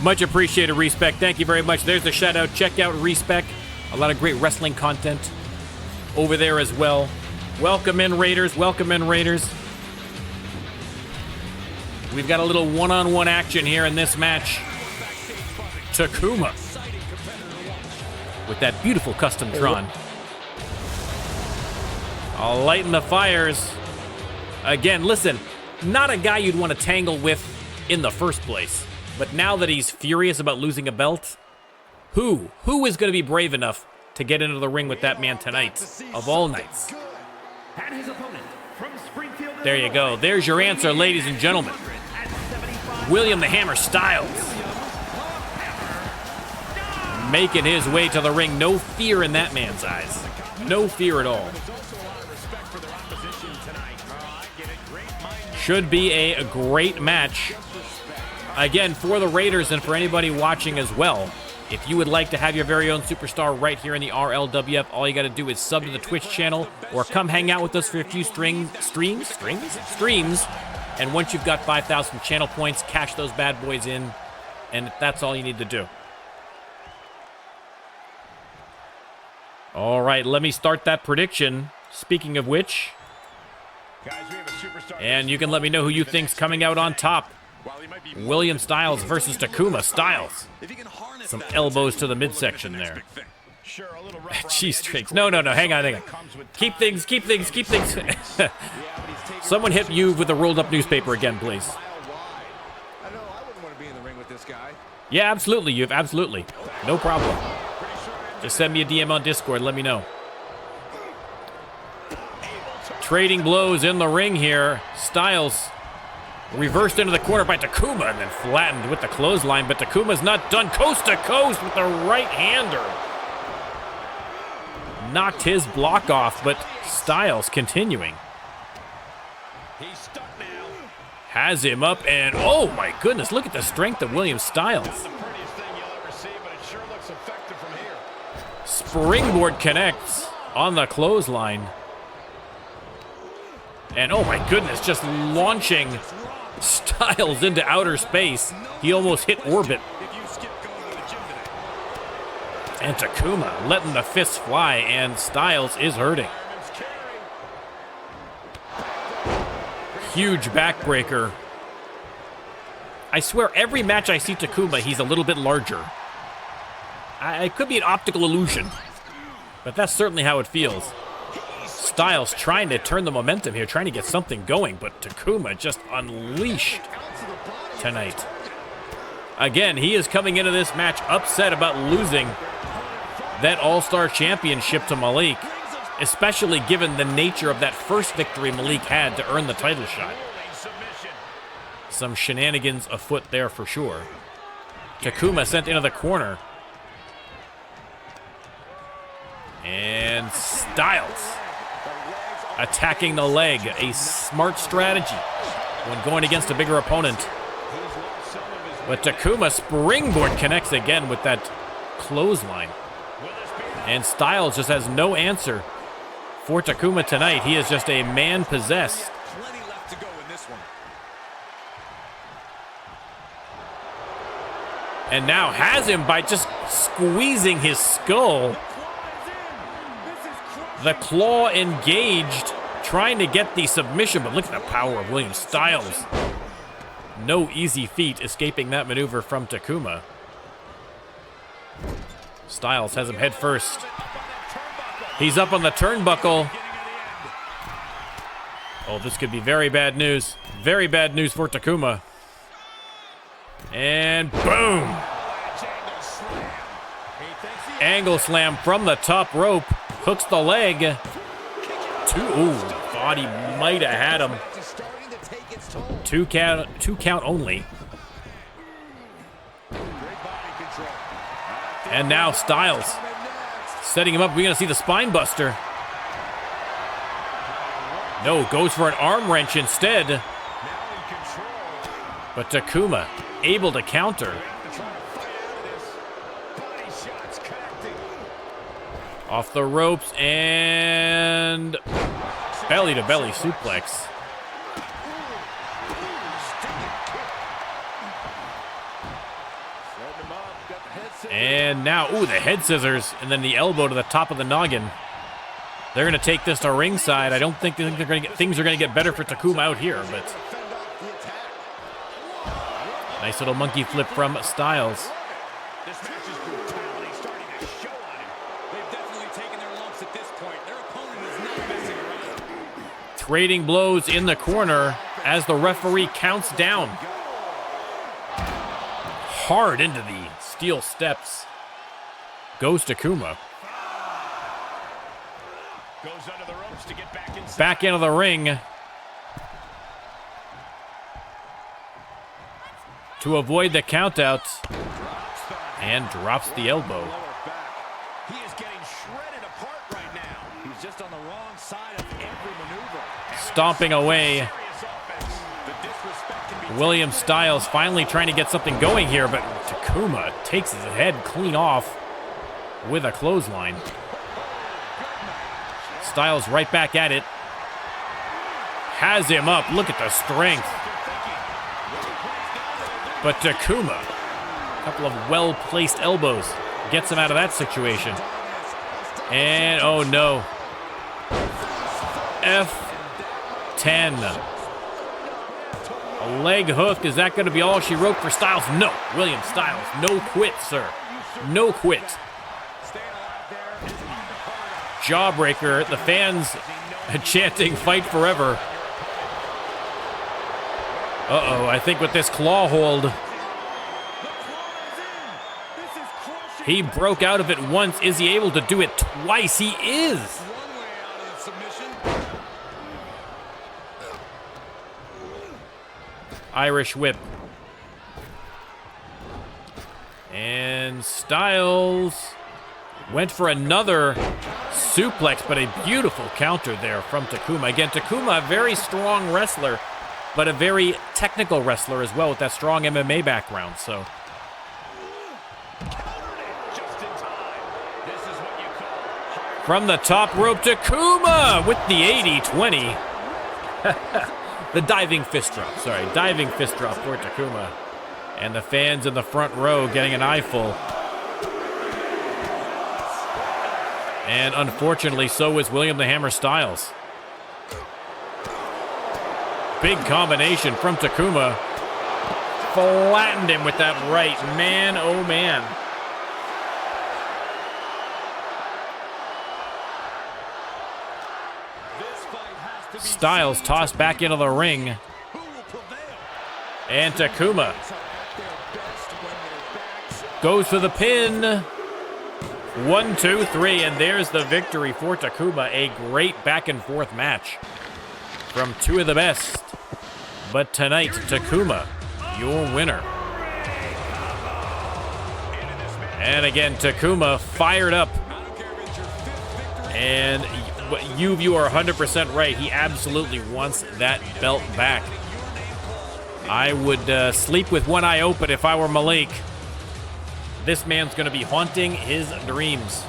Much appreciated, Respect. Thank you very much. There's the shout out. Check out Respect. A lot of great wrestling content over there as well. Welcome in, Raiders. Welcome in, Raiders. We've got a little one-on-one action here in this match. Takuma with that beautiful custom Tron. I'll lighten the fires. Again, listen, not a guy you'd want to tangle with in the first place. But now that he's furious about losing a belt, who is going to be brave enough to get into the ring with that man tonight, of all nights? And his opponent from Springfield, There you go. There's your answer, ladies and gentlemen. William the Hammer Styles. Making his way to the ring. No fear in that man's eyes. No fear at all. Should be a great match. Again, for the Raiders and for anybody watching as well, if you would like to have your very own superstar right here in the RLWF, all you got to do is sub to the Twitch channel or come hang out with us for a few streams. And once you've got 5,000 channel points, cash those bad boys in, and that's all you need to do. All right, let me start that prediction. Speaking of which, and you can let me know who you think's coming out on top. William Styles versus Takuma Styles. Some elbows to the midsection there. Cheese tricks. No, hang on. Keep things. Someone hit you with a rolled up newspaper again, please. Yeah, absolutely, absolutely. No problem. Just send me a DM on Discord, let me know. Trading blows in the ring here. Styles reversed into the corner by Takuma and then flattened with the clothesline, but Takuma's not done. Coast to coast with the right-hander. Knocked his block off, but Styles continuing. He's stuck now. Has him up, and oh my goodness, look at the strength of William Styles. The prettiest thing you'll ever see, but it sure looks effective from here. Springboard connects on the clothesline. And oh my goodness, just launching Styles into outer space. He almost hit orbit. And Takuma letting the fists fly, and Styles is hurting. Huge backbreaker. I swear, every match I see Takuma, he's a little bit larger. It could be an optical illusion, but that's certainly how it feels. Styles trying to turn the momentum here, trying to get something going, but Takuma just unleashed tonight. Again, he is coming into this match upset about losing that All-Star Championship to Malik, especially given the nature of that first victory Malik had to earn the title shot. Some shenanigans afoot there for sure. Takuma sent into the corner. And Styles attacking the leg, a smart strategy when going against a bigger opponent. But Takuma springboard connects again with that clothesline. And Styles just has no answer for Takuma tonight. He is just a man possessed. And now has him by just squeezing his skull. The claw engaged, trying to get the submission, but look at the power of William Styles. No easy feat escaping that maneuver from Takuma. Styles has him head first. He's up on the turnbuckle. Oh, this could be very bad news. Very bad news for Takuma. And boom! Angle slam from the top rope. Hooks the leg. Ooh, thought he might have had him. Two count only. And now Styles setting him up. We're going to see the spine buster. No, goes for an arm wrench instead. But Takuma able to counter. Off the ropes and belly to belly suplex. And now, ooh, the head scissors, and then the elbow to the top of the noggin. They're going to take this to ringside. I don't think they're going to get, things are going to get better for Takuma out here, but nice little monkey flip from Styles. This match is brutality starting to show on him. They've definitely taken their lumps at this point. Their opponent is not messing around. Trading blows in the corner as the referee counts down. Hard into the steel steps. Goes Takuma. Goes under the ropes to get back inside. Back into the ring. To avoid the countouts. And drops the elbow. He is getting shredded apart right now. He's just on the wrong side of every maneuver. Stomping away. William Styles finally trying to get something going here, but Takuma takes his head clean off with a clothesline. Styles right back at it. Has him up. Look at the strength. But Takuma, a couple of well-placed elbows, gets him out of that situation. And, oh no. F10. A leg hook. Is that going to be all she wrote for Styles? No. William Styles. No quit, sir. No quit. Jawbreaker. The fans chanting fight forever. Uh-oh. I think with this claw hold, he broke out of it once. Is he able to do it twice? He is. Irish whip. And Styles went for another suplex, but a beautiful counter there from Takuma. Again, Takuma, a very strong wrestler, but a very technical wrestler as well with that strong MMA background. So from the top rope, Takuma with the 80-20. The diving fist drop, sorry. Diving fist drop for Takuma. And the fans in the front row getting an eyeful. And unfortunately, so is William the Hammer Styles. Big combination from Takuma. Flattened him with that right. Man, oh man. Styles tossed back into the ring. And Takuma goes for the pin. 1, 2, 3, and there's the victory for Takuma. A great back and forth match from two of the best. But tonight, Takuma, your winner. And again, Takuma fired up. And you are 100% right. He absolutely wants that belt back. I would sleep with one eye open if I were Malik. This man's going to be haunting his dreams.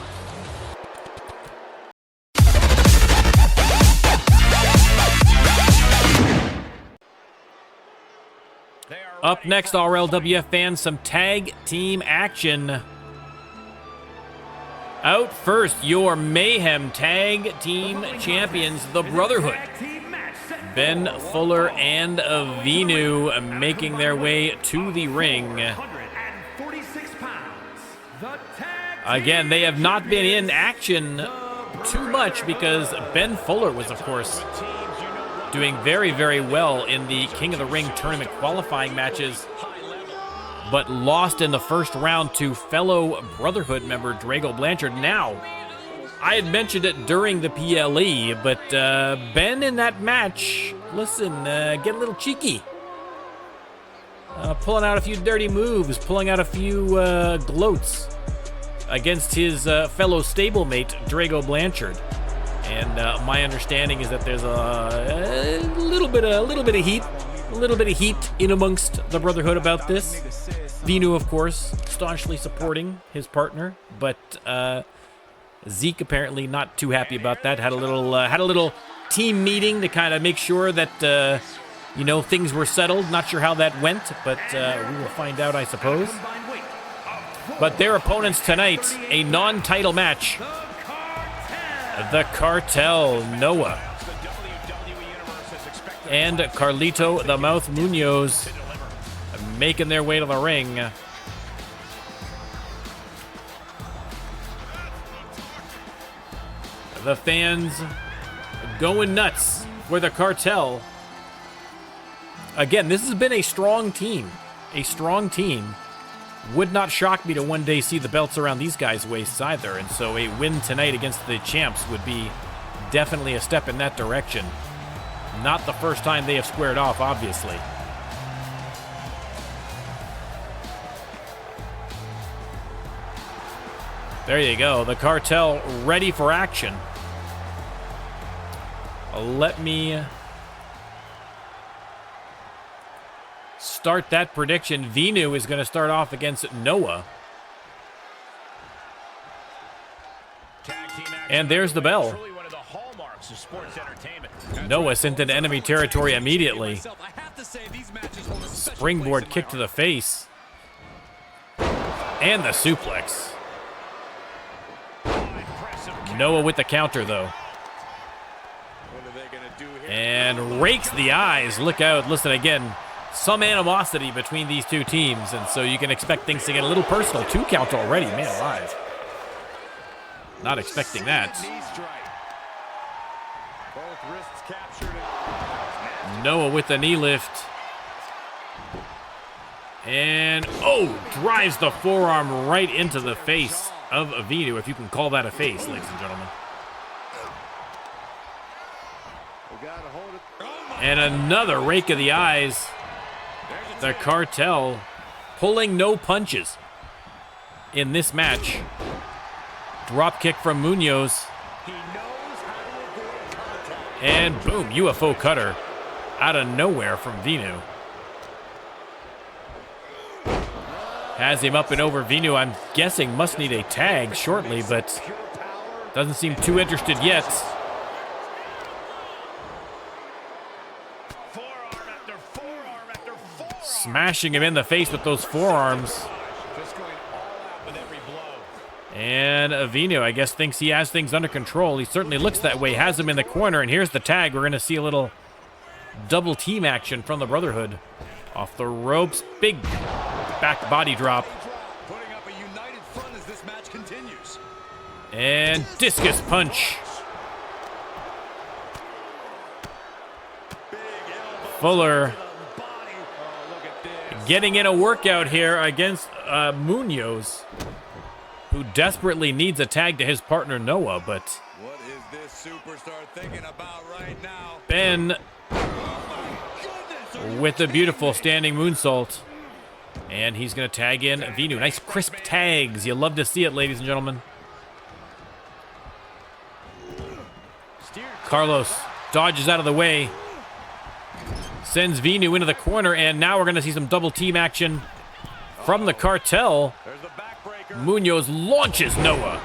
Up next, RLWF fans, some tag team action. Out first, your Mayhem Tag Team Champions, the Brotherhood. Ben Fuller and Avinu making their way to the ring. Again, they have not been in action too much because Ben Fuller was, of course, doing very, very well in the King of the Ring tournament qualifying matches, but lost in the first round to fellow Brotherhood member Drago Blanchard. Now, I had mentioned it during the PLE, but Ben in that match, listen, get a little cheeky. Pulling out a few dirty moves, pulling out a few gloats against his fellow stablemate Drago Blanchard. And my understanding is that there's a little bit of heat in amongst the Brotherhood about this. Vinu, of course, staunchly supporting his partner, but Zeke apparently not too happy about that. Had a little team meeting to kind of make sure that things were settled. Not sure how that went, but we will find out, I suppose. But their opponents tonight, a non-title match. The Cartel, Noah, and Carlito the Mouth Munoz making their way to the ring. The fans going nuts for the Cartel. Again, this has been a strong team. A strong team. Would not shock me to one day see the belts around these guys' waists either, and so a win tonight against the champs would be definitely a step in that direction. Not the first time they have squared off, obviously. There you go, the Cartel ready for action. Let me start that prediction. Venu is going to start off against Noah. And there's the bell. Noah sent into enemy territory immediately. Springboard kick to the face. And the suplex. Noah with the counter, though. And rakes the eyes. Look out. Listen again. Some animosity between these two teams, and so you can expect things to get a little personal. 2 count already. Man alive. Not expecting that. Noah with the knee lift. And, oh, drives the forearm right into the face of Venu, if you can call that a face, ladies and gentlemen. And another rake of the eyes. The Cartel pulling no punches in this match. Drop kick from Munoz. And boom, UFO cutter out of nowhere from Venu. Has him up and over. Venu, I'm guessing, must need a tag shortly, but doesn't seem too interested yet. Smashing him in the face with those forearms. And Venu, I guess, thinks he has things under control. He certainly looks that way. Has him in the corner, and here's the tag. We're going to see a little double team action from the Brotherhood. Off the ropes. Big back body drop. And discus punch. Fuller getting in a workout here against Munoz, who desperately needs a tag to his partner Noah, but what is this superstar thinking about right now? Ben with the beautiful standing moonsault. And he's going to tag in Venu. Nice crisp tags. You love to see it, ladies and gentlemen. Carlos dodges out of the way. Sends Venu into the corner, and now we're going to see some double team action from the Cartel. Munoz launches Noah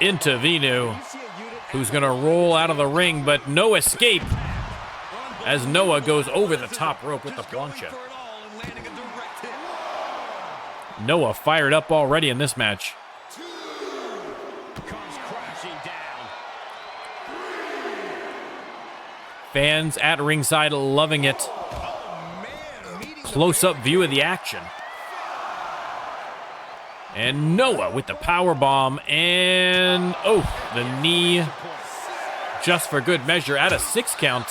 into Venu, who's going to roll out of the ring, but no escape as Noah goes over the top rope with the plancha. Noah fired up already in this match. Fans at ringside loving it. Close-up view of the action. And Noah with the power bomb, and oh, the knee just for good measure at a 6 count.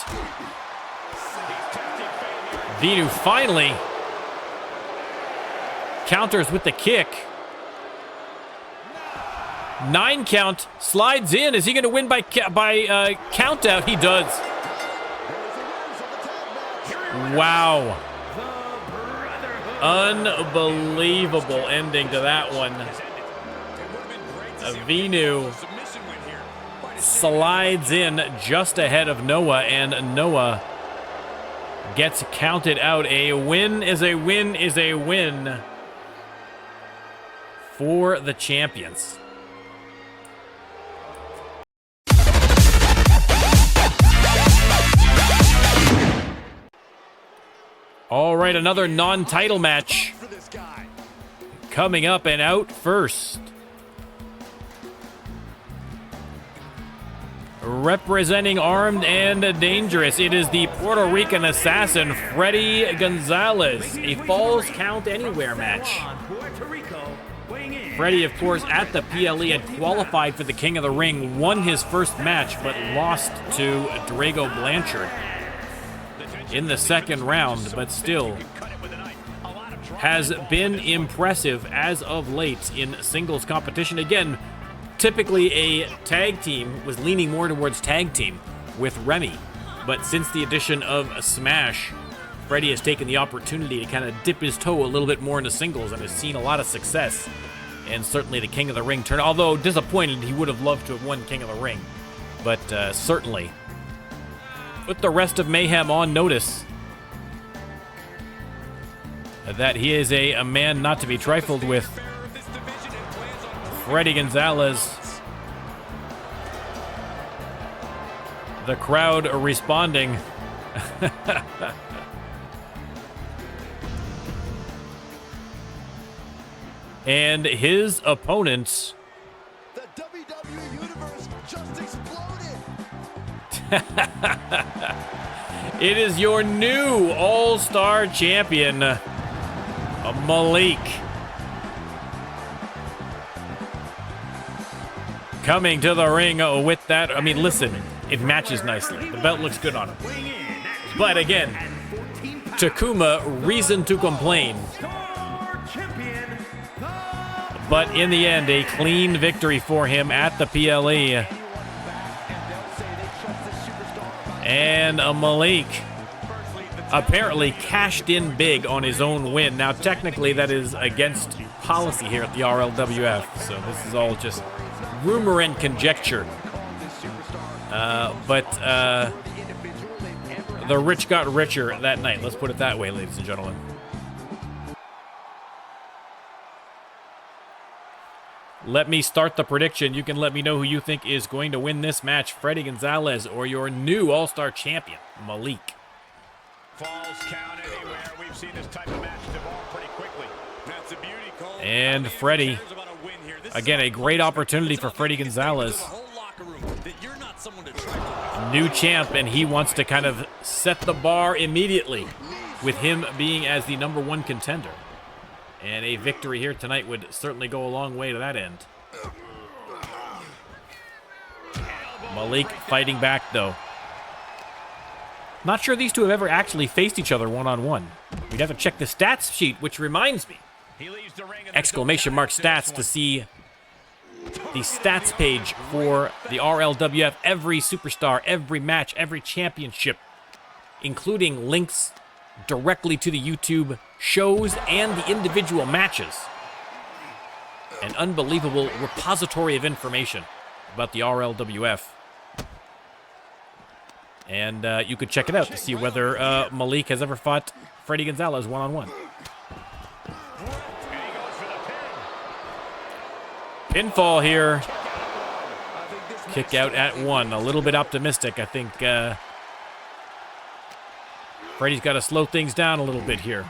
Venu finally counters with the kick. 9 count, slides in. Is he going to win by count out? He does. Wow. Unbelievable ending to that one. Venu slides in just ahead of Noah, and Noah gets counted out. A win is a win is a win for the champions. All right, another non-title match coming up, and out first, representing Armed and Dangerous, it is the Puerto Rican Assassin, Freddy Gonzalez. A Falls Count Anywhere match. Puerto Rico, weighing in Freddy, of course, at the PLE had qualified for the King of the Ring, won his first match, but lost to Drago Blanchard in the second round, but still has been impressive as of late in singles competition. Again, typically a tag team was leaning more towards tag team with Remy, but since the addition of Smash, Freddy has taken the opportunity to kind of dip his toe a little bit more into singles and has seen a lot of success. And certainly the King of the Ring turn, although disappointed, he would have loved to have won King of the Ring. But certainly put the rest of Mayhem on notice that he is a man not to be trifled with. Freddy Gonzalez. The crowd responding. And his opponents. The WWE Universe just exploded. It is your new All-Star Champion, Malik. Coming to the ring with that. I mean, listen, it matches nicely. The belt looks good on him. But again, Takuma, reason to complain. But in the end, a clean victory for him at the PLE. And Malik apparently cashed in big on his own win. Now, technically, that is against policy here at the RLWF. So this is all just rumor and conjecture. But the rich got richer that night. Let's put it that way, ladies and gentlemen. Let me start the prediction. You can let me know who you think is going to win this match, Freddy Gonzalez or your new All-Star Champion, Malik. Falls count anywhere. We've seen this type of match devolve pretty quickly. That's a beauty, Cole. And Freddy, again, a great opportunity for Freddy Gonzalez. New champ, and he wants to kind of set the bar immediately with him being as the #1 contender. And a victory here tonight would certainly go a long way to that end. Malik fighting back, though. Not sure these two have ever actually faced each other one-on-one. We'd have to check the stats sheet, which reminds me. Exclamation mark stats to see the stats page for the RLWF. Every superstar, every match, every championship, including links directly to the YouTube shows and the individual matches. An unbelievable repository of information about the RLWF. And you could check it out to see whether Malik has ever fought Freddy Gonzalez one-on-one. Pinfall here. Kick out at 1. A little bit optimistic. I think Freddy's got to slow things down a little bit here.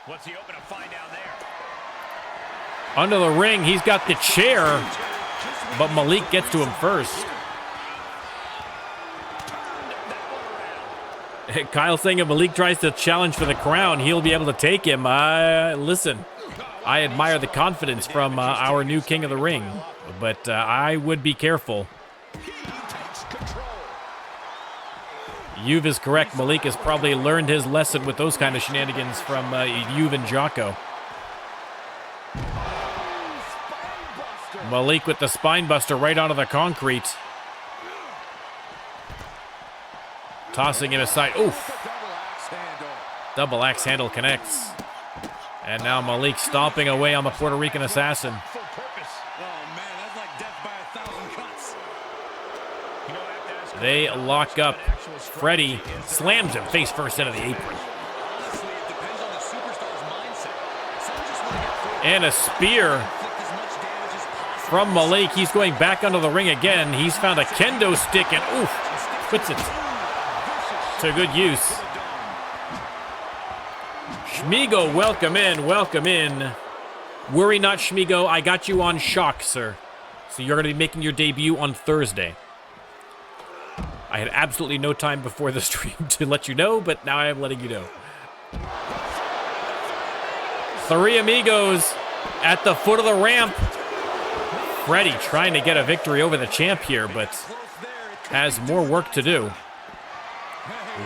What's he open to find down there? Under the ring, he's got the chair, but Malik gets to him first. Kyle saying if Malik tries to challenge for the crown, he'll be able to take him. Listen, I admire the confidence from our new King of the Ring, but I would be careful. Yuv is correct. Malik has probably learned his lesson with those kind of shenanigans from Yuv and Jocko. Malik with the spine buster right onto the concrete. Tossing him aside. Oof. Double axe handle connects. And now Malik stomping away on the Puerto Rican Assassin. They lock up. Freddy slams him face first into the apron. And a spear from Malik. He's going back under the ring again. He's found a kendo stick and oof, puts it to good use. Shmigo, welcome in, welcome in. Worry not, Shmigo. I got you on shock, sir. So you're going to be making your debut on Thursday. I had absolutely no time before the stream to let you know, but now I am letting you know. Three amigos at the foot of the ramp. Freddy trying to get a victory over the champ here, but has more work to do.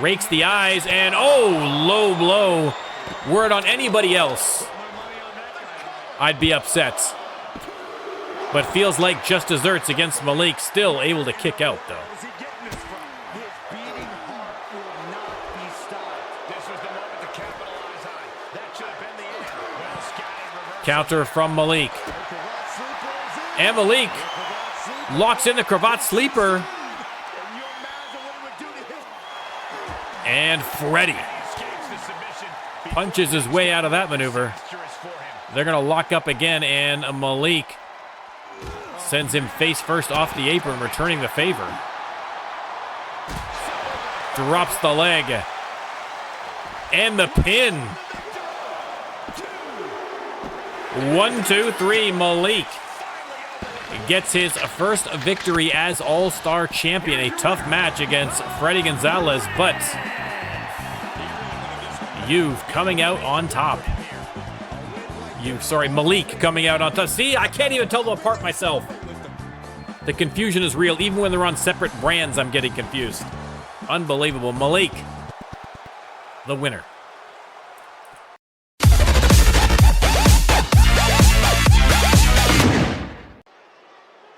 Rakes the eyes, and oh, low blow. Were it on anybody else, I'd be upset. But feels like just desserts against Malik, still able to kick out, though. Counter from Malik. And Malik locks in the cravat sleeper. And Freddy punches his way out of that maneuver. They're going to lock up again, and Malik sends him face first off the apron, returning the favor. Drops the leg. And the pin. 1, 2, 3, Malik gets his first victory as All-Star Champion. A tough match against Freddy Gonzalez, but You've coming out on top. Malik coming out on top. See, I can't even tell them apart myself. The confusion is real. Even when they're on separate brands, I'm getting confused. Unbelievable. Malik, the winner.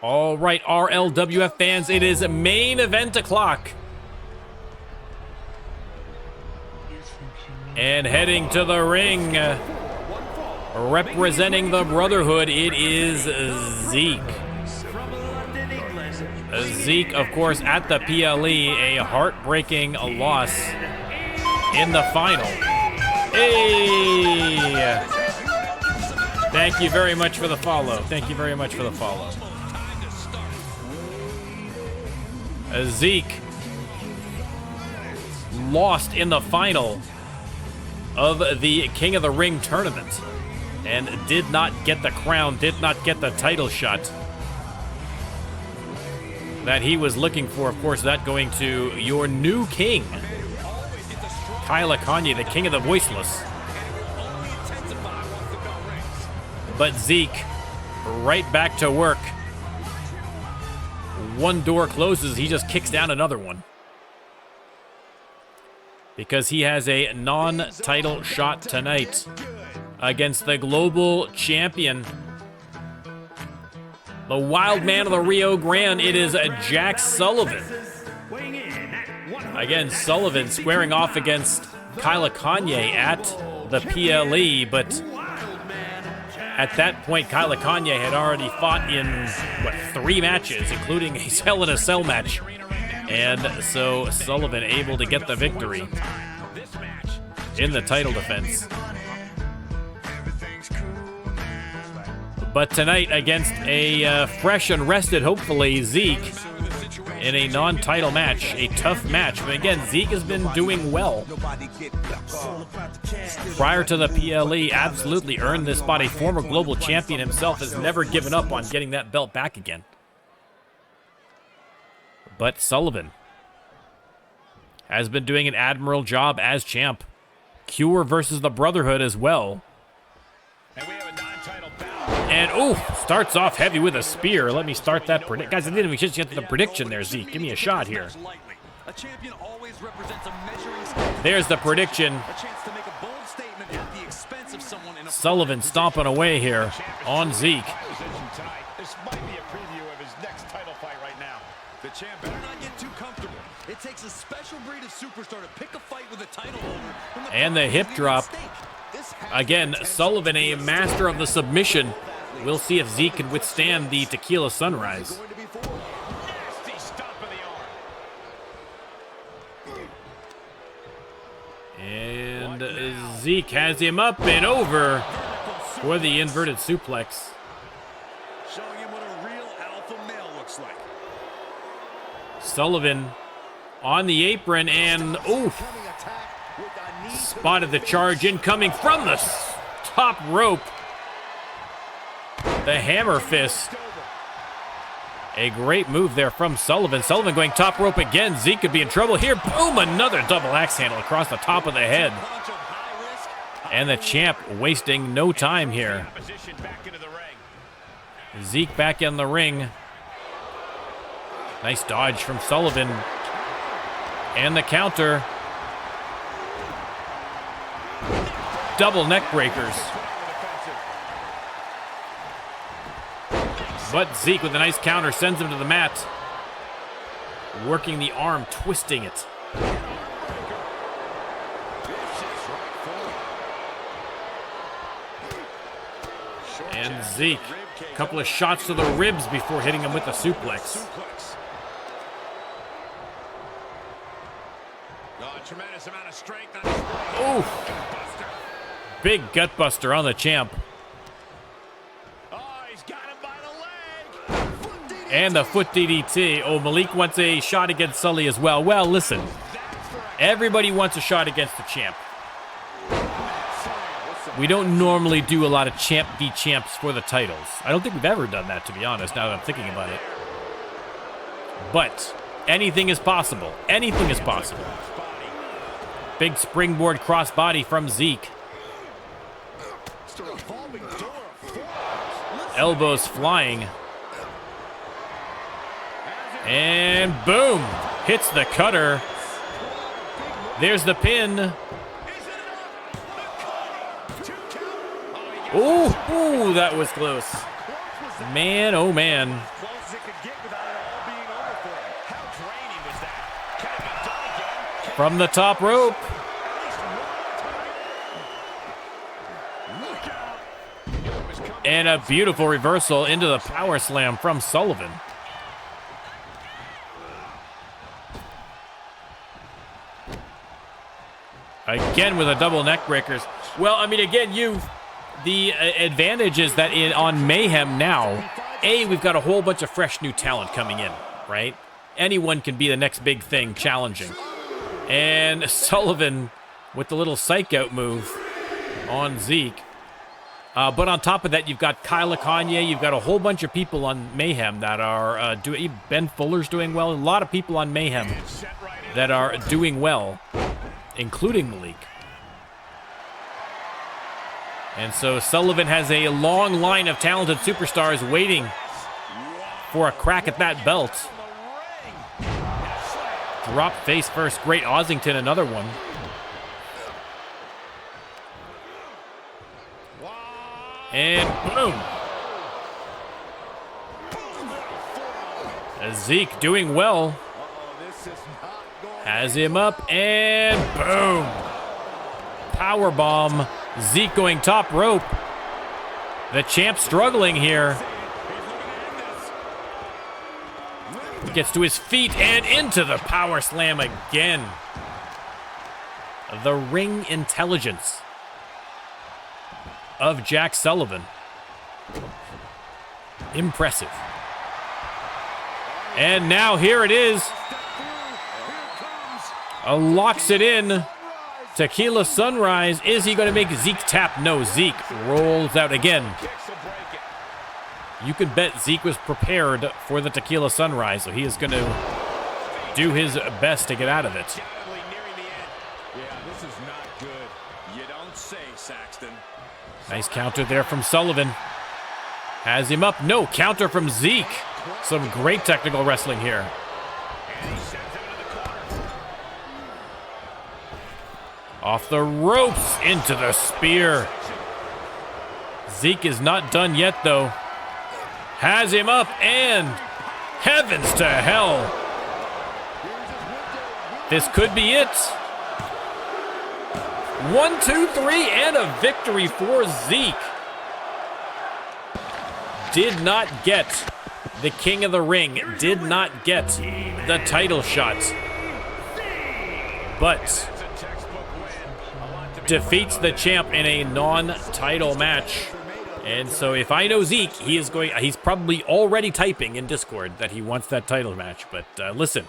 All right, RLWF fans, it is main event o'clock. And heading to the ring, representing the Brotherhood, it is Zeke. Zeke, of course, at the PLE, a heartbreaking loss in the final. Hey! Thank you very much for the follow. Thank you very much for the follow. Zeke lost in the final of the King of the Ring tournament and did not get the crown, did not get the title shot that he was looking for. Of course, that going to your new king, Kyla Kanye, the king of the voiceless. But Zeke, right back to work. One door closes, he just kicks down another one. Because he has a non-title shot tonight against the Global Champion, the wild man of the Rio Grande. It is Jack Sullivan. Again, Sullivan squaring off against Kyla Kanye at the PLE, but at that point, Kyla Kanye had already fought in, 3 matches, including a Hell in a Cell match. And so Sullivan able to get the victory in the title defense. But tonight, against a fresh and rested, hopefully, Zeke in a non-title match, a tough match. But again, Zeke has been doing well. Prior to the PLE, absolutely earned this spot. A former global champion himself has never given up on getting that belt back again. But Sullivan has been doing an admirable job as champ. C.U.R.E versus the Brotherhood as well. And we have a non-title bout. And, starts off heavy with a spear. Let me start that prediction. Guys, I didn't even get to the prediction there, Zeke. Give me a shot here. A champion always represents a measuring stick. There's the prediction. A chance to make a bold statement at the expense of someone in a Sullivan stomping away here on Zeke. This might be a preview of his next title fight right now. The champ better not get too comfortable. It takes a special breed of superstar to pick a fight with a title holder. And the hip drop. Again, Sullivan, a master of the submission. We'll see if Zeke can withstand the Tequila Sunrise. And Zeke has him up and over for the inverted suplex. Showing him what a real alpha male looks like. Sullivan on the apron and spotted the charge incoming from the top rope. The hammer fist. A great move there from Sullivan. Sullivan going top rope again. Zeke could be in trouble here. Boom, another double axe handle across the top of the head. And the champ wasting no time here. Zeke back in the ring. Nice dodge from Sullivan. And the counter. Double neck breakers. But Zeke with a nice counter sends him to the mat. Working the arm, twisting it. And Zeke, a couple of shots to the ribs before hitting him with the suplex. Tremendous amount of strength. Ooh. Big gutbuster on the champ. Oh, he's got him by the leg. And the foot DDT. Oh, Malik wants a shot against Sully as well. Well, listen. Everybody wants a shot against the champ. We don't normally do a lot of champ v champs for the titles. I don't think we've ever done that, to be honest, now that I'm thinking about it. But anything is possible. Anything is possible. Big springboard crossbody from Zeke. Elbows flying. And boom! Hits the cutter. There's the pin. Ooh, ooh, that was close. Man, oh man. From the top rope. And a beautiful reversal into the power slam from Sullivan. Again with a double neck breakers. Well, I mean, again, the advantage is that on Mayhem now, we've got a whole bunch of fresh new talent coming in, right? Anyone can be the next big thing challenging. And Sullivan with the little psych out move on Zeke. But on top of that, you've got Kyle Kanye. You've got a whole bunch of people on Mayhem that are doing. Ben Fuller's doing well. A lot of people on Mayhem that are doing well, including Malik. And so Sullivan has a long line of talented superstars waiting for a crack at that belt. Drop face first. Great Ossington, another one. And boom. Zeke doing well. Has him up and boom. Powerbomb. Zeke going top rope. The champ struggling here. Gets to his feet and into the power slam again. The ring intelligence of Jack Sullivan. Impressive. And now here it is. Locks it in. Tequila Sunrise. Is he going to make Zeke tap? No, Zeke rolls out again. You can bet Zeke was prepared for the Tequila Sunrise, so he is going to do his best to get out of it. Nice counter there from Sullivan. Has him up. No, counter from Zeke. Some great technical wrestling here. Off the ropes into the spear. Zeke is not done yet, though. Has him up and heavens to hell. This could be it. 1, 2, 3, and a victory for Zeke. Did not get the King of the Ring. Did not get the title shot. But defeats the champ in a non-title match. And so if I know Zeke, he's probably already typing in Discord that he wants that title match. But listen,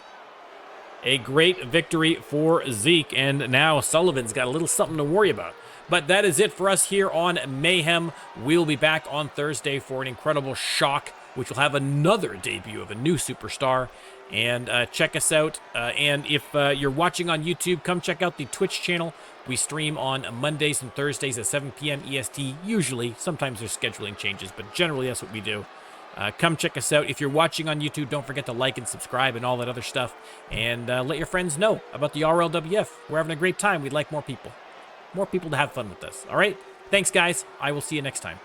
a great victory for Zeke, and now Sullivan's got a little something to worry about. But that is it for us here on Mayhem. We'll be back on Thursday for an incredible shock, which will have another debut of a new superstar. And check us out. And if you're watching on YouTube, come check out the Twitch channel. We stream on Mondays and Thursdays at 7 p.m. EST, usually. Sometimes there's scheduling changes, but generally that's what we do. Come check us out. If you're watching on YouTube, don't forget to like and subscribe and all that other stuff. And let your friends know about the RLWF. We're having a great time. We'd like more people. More people to have fun with us. All right? Thanks, guys. I will see you next time.